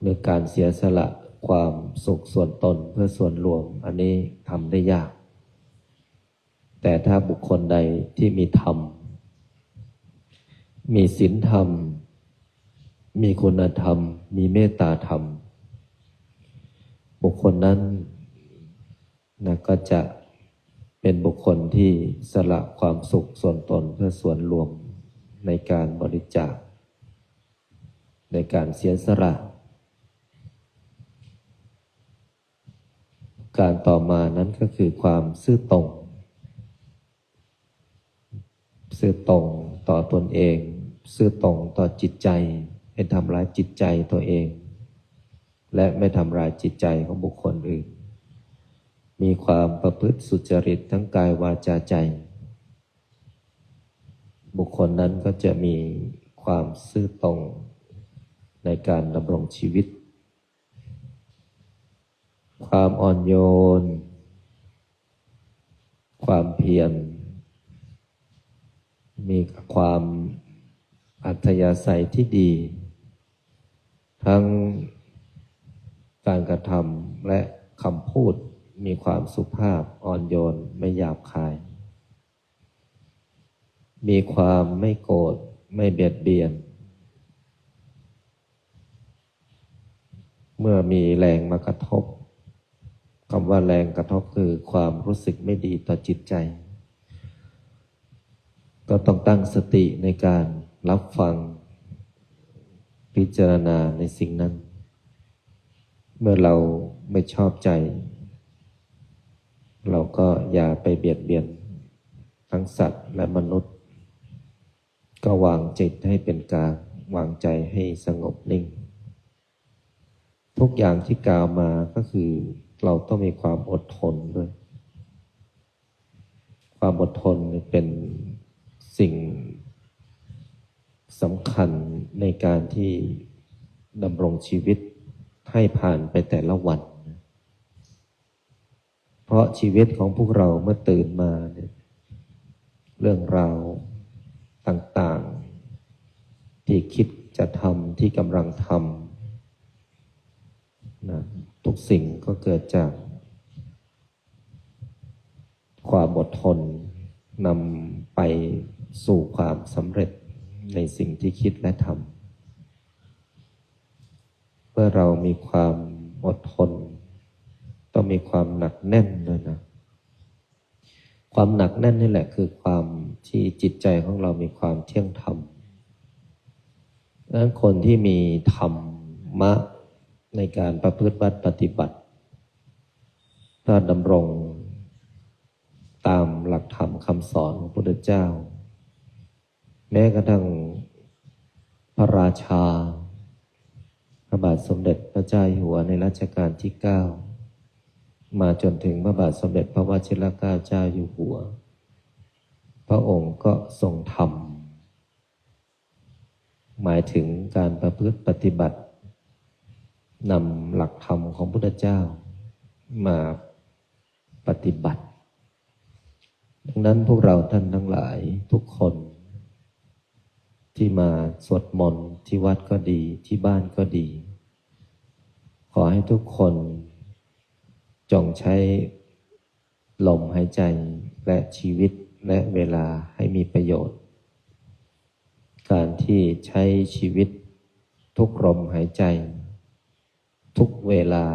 หรือการเสียสละความสุขส่วนตนเพื่อส่วนรวมอันนี้ทำได้ยากแต่ถ้าบุคคลใดที่มีธรรมมีศีลธรรมมีคุณธรรมมีเมตตาธรรมบุคคลนั้นก็จะเป็นบุคคลที่สละความสุขส่วนตนเพื่อส่วนรวมในการบริจาคในการเสียสละการต่อมานั้นก็คือความซื่อตรง ซื่อตรงต่อตนเองซื่อตรงต่อจิตใจไม่ทำร้ายจิตใจตัวเอง และไม่ทำร้ายจิตใจของบุคคลอื่นมีความประพฤติสุจริตทั้งกายวาจาใจบุคคลนั้นก็จะมีความซื่อตรงในการดำรงชีวิตความอ่อนโยนความเพียรมีความอัธยาศัยที่ดีทั้งการกระทำและคำพูดมีความสุภาพอ่อนโยนไม่หยาบคายมีความไม่โกรธไม่เบียดเบียนเมื่อมีแรงมากระทบคำว่าแรงกระทบคือความรู้สึกไม่ดีต่อจิตใจก็ต้องตั้งสติในการรับฟังพิจารณาในสิ่งนั้นเมื่อเราไม่ชอบใจเราก็อย่าไปเบียดเบียนทั้งสัตว์และมนุษย์ก็วางจิตให้เป็นกลางวางใจให้สงบนิ่งทุกอย่างที่กล่าวมาก็คือเราต้องมีความอดทนด้วยความอดทนเป็นสิ่งสำคัญในการที่ดำรงชีวิตให้ผ่านไปแต่ละวันเพราะชีวิตของพวกเราเมื่อตื่นมาเนี่ยเรื่องราวต่างๆที่คิดจะทำที่กำลังทำนะทุกสิ่งก็เกิดจากความอดทนนำไปสู่ความสำเร็จในสิ่งที่คิดและทำเมื่อเรามีความอดทนต้องมีความหนักแน่นด้วยนะความหนักแน่นนี่แหละคือความที่จิตใจของเรามีความเที่ยงธรรมดังนั้นคนที่มีธรรมะในการประพฤติปฏิบัติถ้าดำรงตามหลักธรรมคำสอนของพระพุทธเจ้าแม้กระทั่งพระราชาพระบาทสมเด็จพระเจ้าอยู่หัวในรัชกาลที่ 9มาจนถึงพระบาทสมเด็จพระวชิรเกล้าเจ้าอยู่หัวพระองค์ก็ทรงธรรมหมายถึงการประพฤติปฏิบัตินำหลักธรรมของพระพุทธเจ้ามาปฏิบัติดังนั้นพวกเราท่านทั้งหลายทุกคนที่มาสวดมนต์ที่วัดก็ดีที่บ้านก็ดีขอให้ทุกคนจงใช้ลมหายใจและชีวิตและเวลาให้มีประโยชน์การที่ใช้ชีวิตทุกลมหายใจทุกเวลา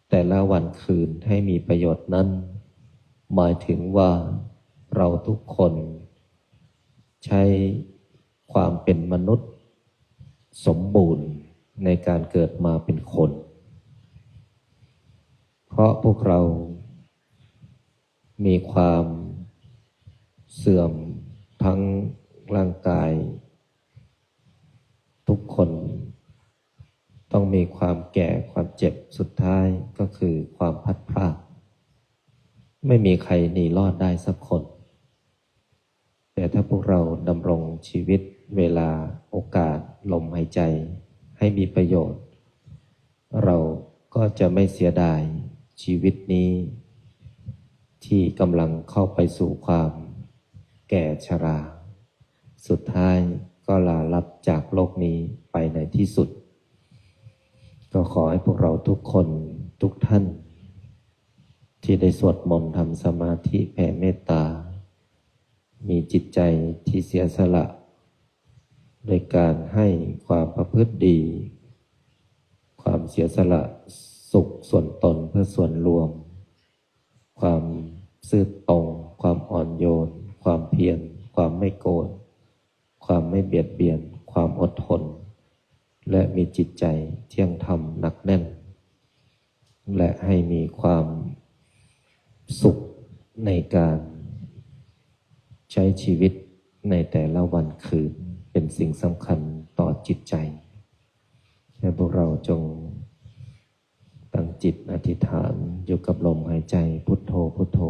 แต่ละวันคืนให้มีประโยชน์นั้นหมายถึงว่าเราทุกคนใช้ความเป็นมนุษย์สมบูรณ์ในการเกิดมาเป็นคนเพราะพวกเรามีความเสื่อมทั้งร่างกายทุกคนต้องมีความแก่ความเจ็บสุดท้ายก็คือความพัดพรากไม่มีใครหนีรอดได้สักคนแต่ถ้าพวกเราดำรงชีวิตเวลาโอกาสลมหายใจให้มีประโยชน์เราก็จะไม่เสียดายชีวิตนี้ที่กำลังเข้าไปสู่ความแก่ชราสุดท้ายก็ลาลับจากโลกนี้ไปในที่สุดก็ขอให้พวกเราทุกคนทุกท่านที่ได้สวดมนต์ทำสมาธิแผ่เมตตามีจิตใจที่เสียสละโดยการให้ความประพฤติดีความเสียสละสุขส่วนตนเพื่อส่วนรวมความซื่อตรงความอ่อนโยนความเพียรความไม่โกรธความไม่เบียดเบียนความอดทนและมีจิตใจเที่ยงธรรมหนักแน่นและให้มีความสุขในการ ใช้ชีวิตในแต่ละวันคืนเป็นสิ่งสำคัญต่อจิตใจให้พวกเราจงตั้งจิตอธิษฐานอยู่กับลมหายใจพุทโธพุทโธ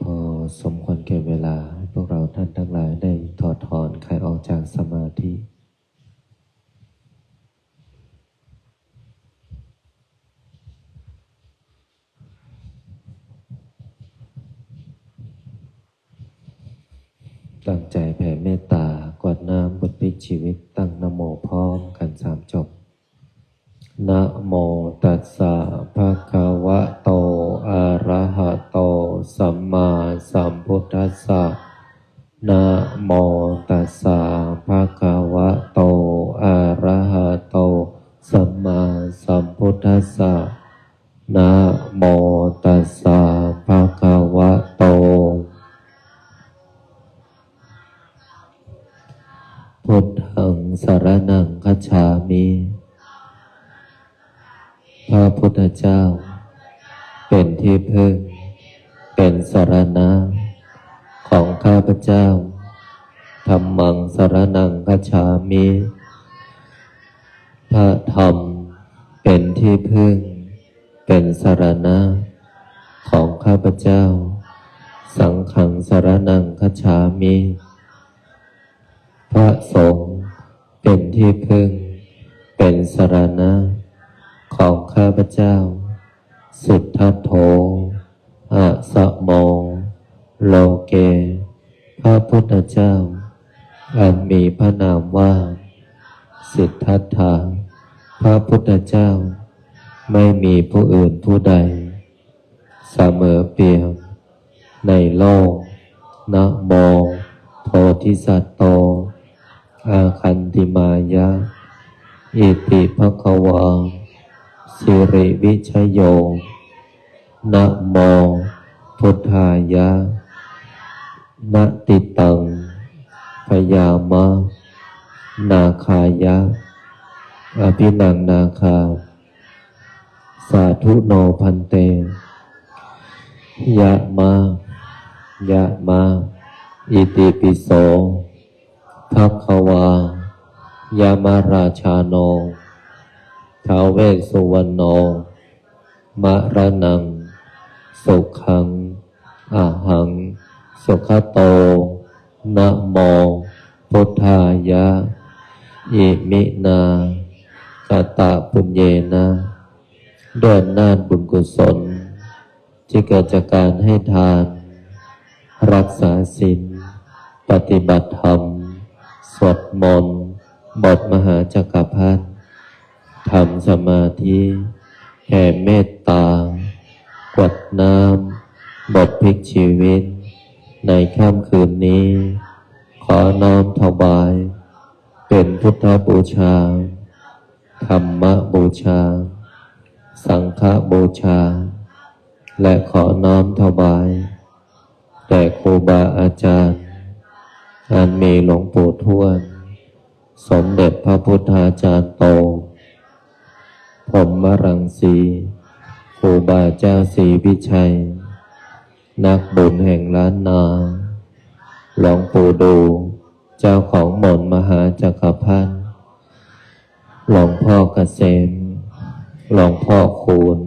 พอสมควรแก่เวลาให้พวกเราท่านทั้งหลายได้ถอดถอนคลายออกจากสมาธิตั้งใจแผ่เมตตากวดน้ำบทพลิกชีวิตตั้งนะโมพร้อมกัน3 จบนะโมตัสสะภะคะวะโตอะระหะโตสัมมาสัมพุทธัสสะนะโมตัสสะภะคะวะโตอะระหะโตสัมมาสัมพุทธัสสะนะโมตัสสะภะคะวะโตพุทธังสรณังคัจฉามิพระพุทธเจ้าเป็นที่พึ่งเป็นสรณะของข้าพเจ้าธัมมังสรณังคัจฉามิพระธรรมเป็นที่พึ่งเป็นสรณะของข้าพเจ้าสังฆังสรณังคัจฉามิพระสงฆ์เป็นที่พึ่งเป็นสรณะของข้าพเจ้าสุทธัสโธอะสะโมโลเกพระพุทธเจ้าอันมีพระนามว่าสิทธัตถะพระพุทธเจ้าไม่มีผู้อื่นผู้ใดเสมอเปี่ยมในโลกนะโมโพธิสัตว์โตอาคันติมายะอิติภควาสิริวิชโยนะโมพุทธายะนะติตังพยามะนาคายะอภินังนาคาสาธุโนพันเตยะมาอิติปิโสภควายามาราชาโนท้าวเวสสุวรรณโนมะระนังสุขังอะหังสุขโตนะโมพุทธายะอิมินากตปุญเยนะด้วยอำนาจบุญกุศลที่เกิดจากการให้ทานรักษาศีลปฏิบัติธรรมสวดมนต์บทมหาจักรพรรดิทำสมาธิแผ่เมตตากวดน้ำบทพลิกชีวิตในค่ำคืนนี้ขอน้อมถวายเป็นพุทธบูชาธรรมบูชาสังฆบูชาและขอน้อมถวายแด่ครูบาอาจารย์อันมีหลวงปู่ทวด สมเด็จพระพุทธาจารย์โตพรหมรังสีครูบาเจ้าศรีวิชัยนักบุญแห่งล้านนาหลวงปู่ดูเจ้าของหม่นมหาจักรพรรดิหลวงพ่อเกษมหลวงพ่อคูณ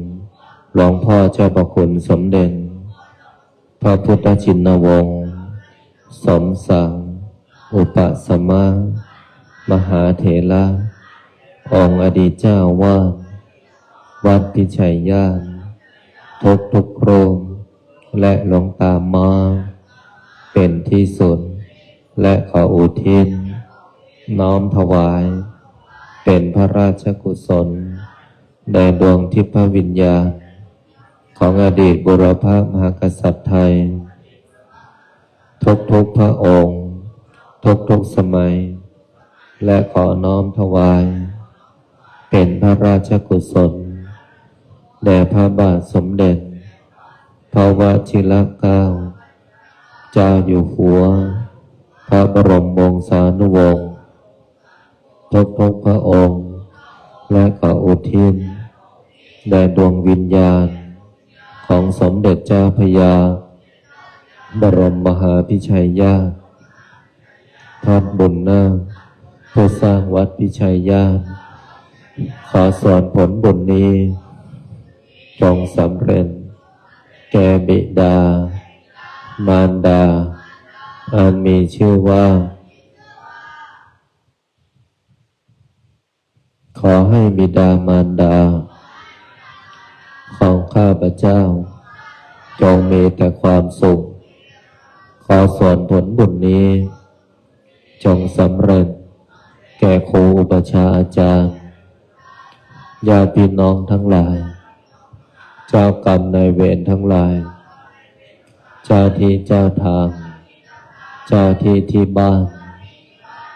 หลวงพ่อเจ้าประคุณสมเด็จพระพุทธชินวงศ์สมศักดิ์อุปสมามหาเถระองค์อดีตเจ้าวาดวัดพิชัยญาณทุกโรมและหลวงตามาเป็นที่สุดและขออุทิศน้อมถวายเป็นพระราชกุศลแด่ดวงทิพวิญญาณของอดีตบุรพมหากษัตริย์ไทยทุกพระองค์ทุกสมัยและขอน้อมถวายเป็นพระราชกุศลแด่พระบาทสมเด็จพระวชิรเกล้าเจ้าอยู่หัวพระบรมวงศานุวงศ์ทุกพระองค์และขออุทิศแด่ดวงวิญญาณของสมเด็จเจ้าพระยาบรมมหาพิชัยญาณท่านบุญนาคผู้สร้างวัดพิชัยญาณขอส่วนผลบุญนี้จงสำเร็จแก่บิดามารดาอันมีชื่อว่าขอให้บิดามารดาของข้าพเจ้าจงมีแต่ความสุขขอส่วนผลบุญนี้จงสำเร็จแก่ครูอุปัชฌาย์อาจารย์ญาติพี่น้องทั้งหลายเจ้ากรรมนายเวรทั้งหลายเจ้าที่เจ้าทางเจ้าที่ที่บ้าน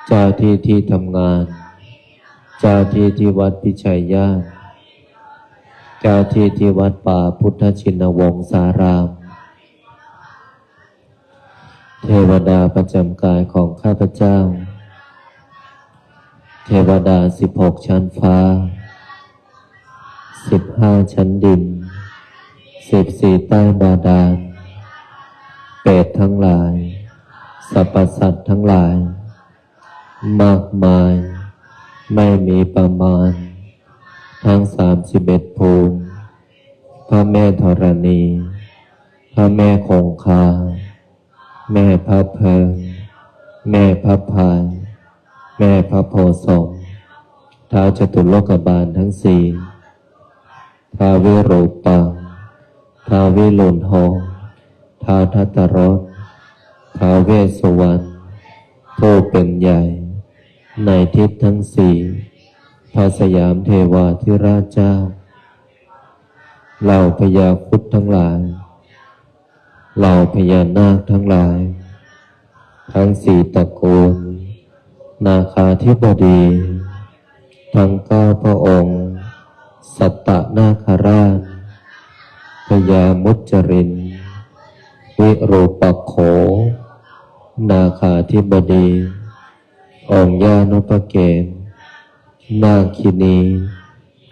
เจ้าที่ที่ทำงานเจ้าที่ที่วัดพิชัยญาณเจ้าที่ที่วัดป่าพุทธชินวงศารามเทวดาประจำกายของข้าพเจ้าเทวดา16 ชั้นฟ้า15 ชั้นดิน14 ใต้บาดาลเปรตทั้งหลายสรรพสัตว์ทั้งหลายมากมายไม่มีประมาณทั้ง31 ภูมิพระแม่ธรณีพระแม่คงคาแม่พระเพิงแม่พระพายแม่พระโพธิ์ศพท้าวจตุโลกบาลทั้งสี่ท้าววิรูปังท้าววิรุฬหงส์ท้าวทัตตรสท้าวเวสสุวรรณผู้เป็นใหญ่ในทิศทั้งสี่พระสยามเทวาธิราชเจ้าเหล่าพญาครุฑทั้งหลายเหล่าพญานาคทั้งหลายทั้งสี่ตระกูลนาคาธิบดีทั้ง9 พระองค์สัตตนาคราชพญามุจรินวิรูปักโขนาคาธิบดีองค์ญาณุปเกณฑ์นาคินี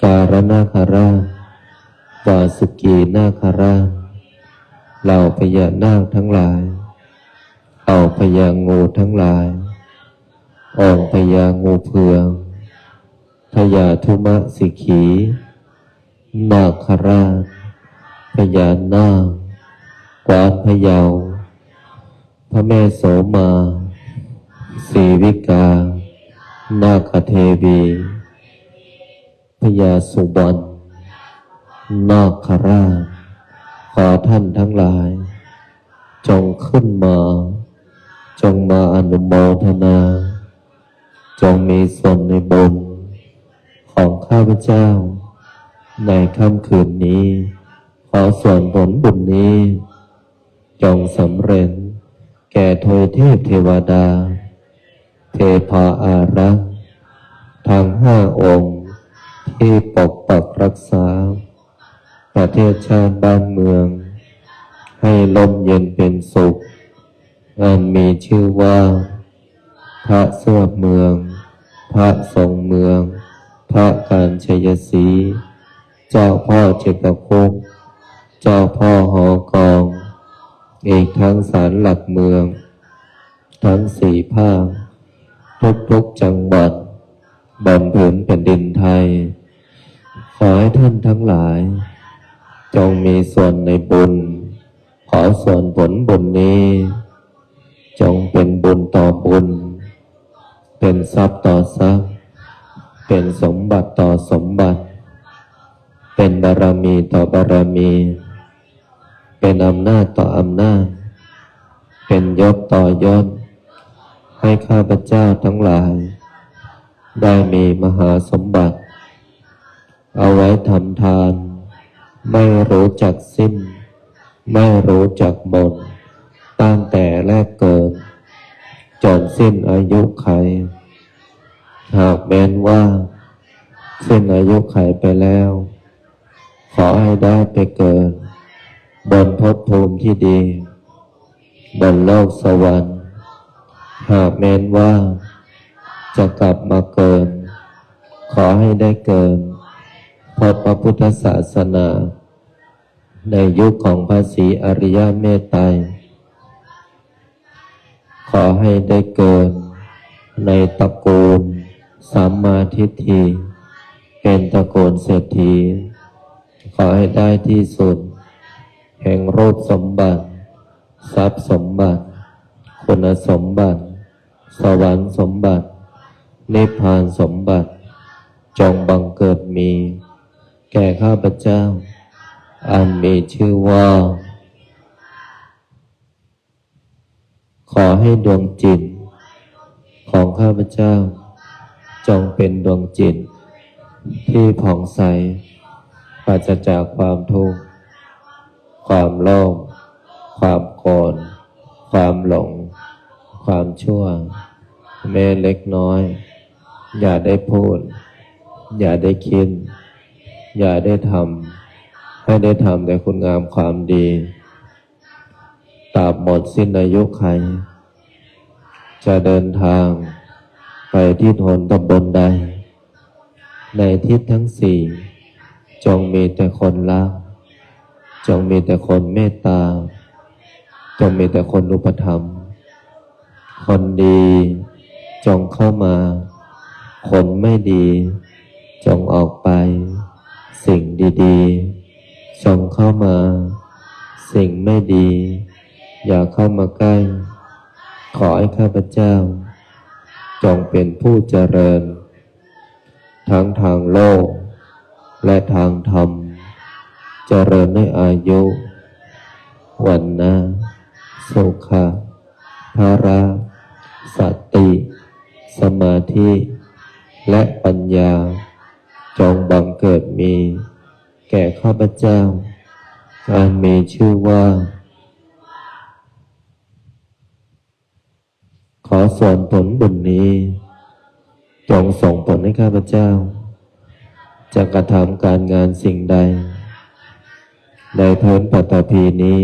การนาคราชวาสุกีนาคราชเหล่าพญานาคทั้งหลายเอาพญางูทั้งหลายองค์พญางูเผือกพญาธุมสิขีนาคราชพญานาคกวาดพะเยาพระแม่โสมาศรีวิกานาคเทวีพญาสุบรรณนาคราชขอท่านทั้งหลายจงขึ้นมาจงมาอนุโมทนาจงมีส่วนในบุญของข้าพเจ้าในค่ำคืนนี้ขอส่วนผลบุญนี้จงสำเร็จแก่ทวยเทพเทวดาเทพาอารักษ์ทั้ง5 องค์ที่ปกปักรักษาประเทศชาติบ้านเมืองให้ร่มเย็นเป็นสุขอันมีชื่อว่าพระเสื้อเมือง พระทรงเมืองพระการชัยศรีเจ้าพ่อเจตคุกเจ้าพ่อหอกองอีกทั้งศาลหลักเมืองทั้งสี่ภาคทุกจังหวัดบนผืนแผ่นดินไทยขอให้ท่านทั้งหลายจงมีส่วนในบุญขอส่วนผลบุญนี้จงเป็นบุญต่อบุญเป็นทรัพย์ต่อทรัพย์เป็นสมบัติต่อสมบัติเป็นบารมีต่อบารมีเป็นอำนาจต่ออำนาจเป็นยศต่อยศให้ข้าพเจ้าทั้งหลายได้มีมหาสมบัติเอาไว้ทำทานไม่รู้จักสิ้นไม่รู้จักหมดตั้งแต่แรกเกิดจนสิ้นอายุไขหากแม้นว่าสิ้นอายุไขไปแล้วขอให้ได้ไปเกิดบนภพภูมิที่ดีบนโลกสวรรค์หากแม้นว่าจะกลับมาเกิดขอให้ได้เกิดพบพระพุทธศาสนาในยุคของพระศรีอริยเมตไตรขอให้ได้เกิดในตระกูลสัมมาทิฏฐิเป็นตระกูลเศรษฐีขอให้ได้ที่สุดแห่งรูปสมบัติทรัพย์สมบัติคุณสมบัติสวรรค์สมบัตินิพพานสมบัติจงบังเกิดมีแก่ข้าพเจ้าอันมีชื่อว่าขอให้ดวงจิตของข้าพเจ้าจงเป็นดวงจิตที่ผ่องใสปราศจากความทุกข์ความโลภความโกรธความหลงความชั่วแม้เล็กน้อยอย่าได้พูดอย่าได้คิดอย่าได้ทำให้ได้ทำแต่คุณงามความดีตราบหมดสิ้นอายุไขจะเดินทางไปที่หนตำบลใดในทิศทั้งสี่จงมีแต่คนรักจงมีแต่คนเมตตาจงมีแต่คนอุปถัมภ์คนดีจงเข้ามาคนไม่ดีจงออกไปสิ่งดีๆจงเข้ามาสิ่งไม่ดีอย่าเข้ามาใกล้ขอให้ข้าพเจ้าจงเป็นผู้เจริญทั้งทางโลกและทางธรรมเจริญในอายุวันนะสุขะภระสัตติสมาธิและปัญญาจงบังเกิดมีแก่ข้าพเจ้าอันมีชื่อว่าขอส่วนผลบุญนี้จงส่งผลให้ข้าพเจ้าจะกระทำการงานสิ่งใดในพื้นปฐพีนี้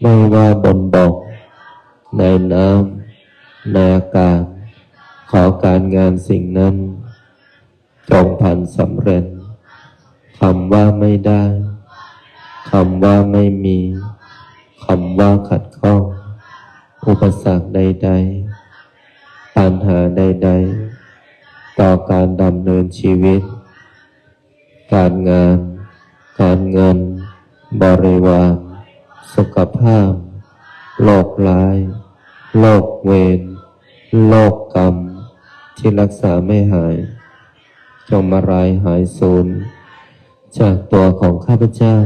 ไม่ว่าบนบกในน้ำในอากาศขอการงานสิ่งนั้นจงพันสำเร็จคำว่าไม่ได้คำว่าไม่มีคำว่าขัดข้องอุปสรรคใดๆปัญหาใดๆต่อการดำเนินชีวิตการงานการเงินบริวารสุขภาพโรคร้ายโรคเวรโรคกรรมที่รักษาไม่หายจงมาลายหายสูญจากตัวของข้าพเจ้า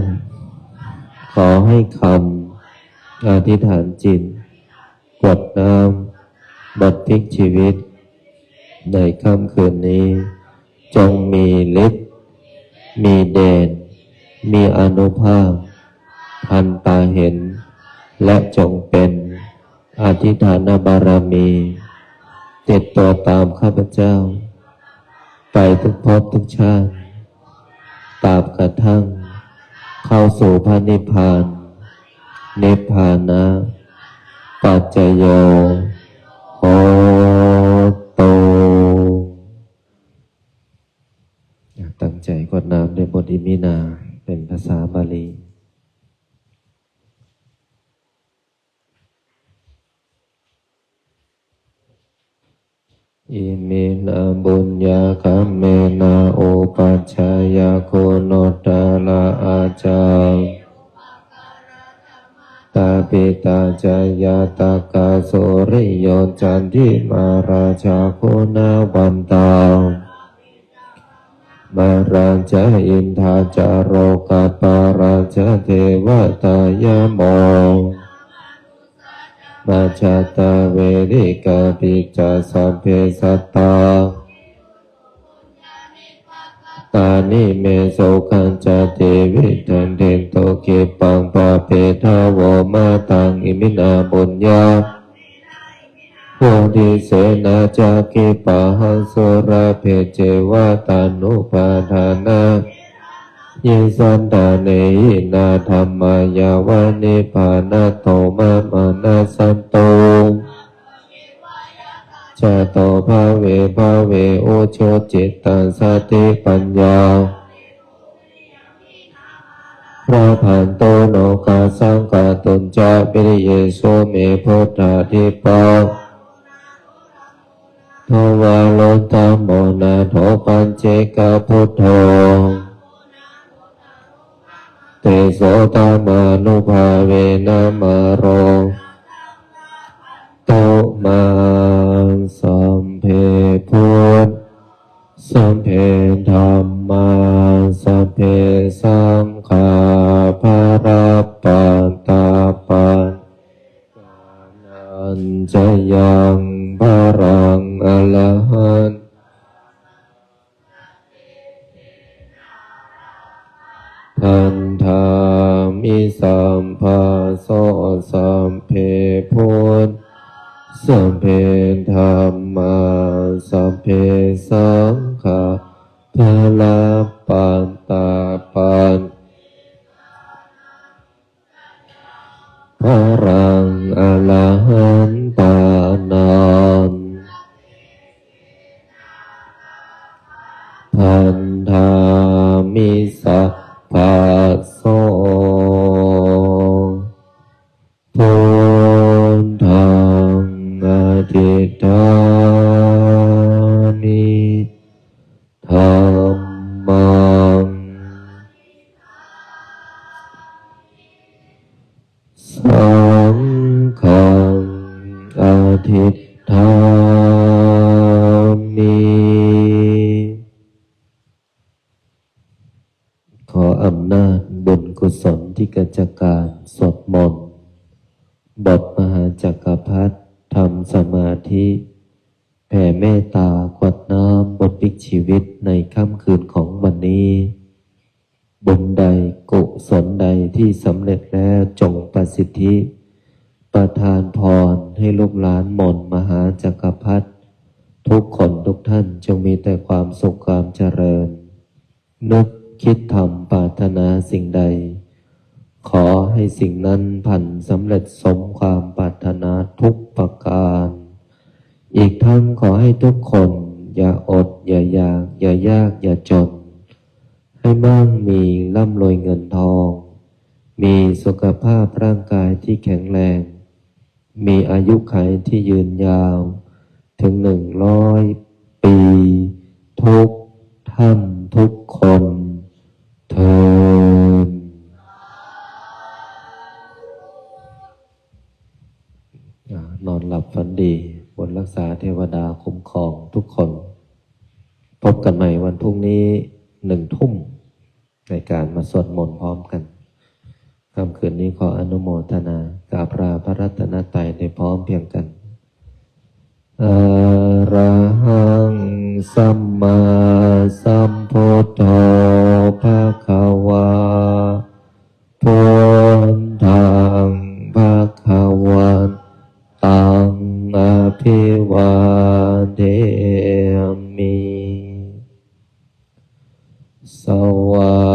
ขอให้คำอธิษฐานจิตกรวดน้ำบทพลิกชีวิตในค่ำคืนนี้จงมีฤทธิ์มีเดชมีอานุภาพทันตาเห็นและจงเป็นอธิฐานบารมีติดตัวตามข้าพเจ้าไปทุกภพทุกชาติตราบกระทั่งเข้าสู่พระนิพพานนิพพานะปัจจโยโหตุ ใจกดน้ำในบทอิมินาเป็นภาษาบาลีอิมินาบุญญาคัมเมนาโอปัชฌายาโคโนตาลาอาจาตาปิตาจายาตากาโสริโยจันทิมาราชาโคนาวันตามาราชาอินทาจารโรกัปปาราชาเทวตายโมมาชาตาเวริกาปิจาสัพเพสัตตาตานิเมโสขันจเทวิทันเทนโตเกปังปะเปทาวมาตังอิมินาบุญญาโพธิเสนาจาคิปะหังสุราเพเจวะตานุปาทานายิสันตาเนหินาธรรมายาวานิพานาโตมามานาสันโตชาโตภาเวโอโชจิตตังสติปัญญาพระพันโตโนกาสังกาตุนจาปิริเยโสเมพุทธาธิปาโทวาโลตามโมนาโทปัญเจกาพุทโธเตโสตามานุภาเวนะมาโรโตมาสัมเพพุทธสัมเพธัมมาสัมเพสังฆาภาราปันตาปันนันจะยังภารังอรหันต์ทันธามิสัมภาโสสัมเพพุทธสัมเพธัมมาสัมเพสังฆาภาราปันตาปันภารังอรหันตานันทันธามิสัพพะโสพุทธังอธิฐามิธัมมังสังฆังอธิฐามิขออำนาจบุญกุศลที่เกิดจากการสวดมนต์บทมหาจักรพรรดิทำสมาธิแผ่เมตตากวดน้ำบทพลิกชีวิตในค่ำคืนของวันนี้บุญใดกุศลใดที่สำเร็จแล้วจงประสิทธิประทานพรให้ลูกหลานมนต์มหาจักรพรรดิทุกคนทุกท่านจงมีแต่ความสุขความเจริญนึกคิดทำปรารถนาสิ่งใดขอให้สิ่งนั้นพันสำเร็จสมความปรารถนาทุกประการอีกทั้งขอให้ทุกคนอย่าอดอย่าอยากอย่ายากอย่าจนให้มั่งมีร่ำรวยเงินทองมีสุขภาพร่างกายที่แข็งแรงมีอายุขัยที่ยืนยาวถึง100 ปีทุกท่านทุกคนเถิดนอนหลับฝันดีบนรักษาเทวดาคุ้มครองทุกคนพบกันใหม่วันพรุ่งนี้1 ทุ่มในการมาสวดมนต์พร้อมกันค่ำคืนนี้ขออนุโมทนากราบลาพระรัตนตรัยในพร้อมเพียงกันอะระหังสัมมาสัมพุทโธภะคะวาพุทธังภะคะวันตังอภิวาเทมิสวา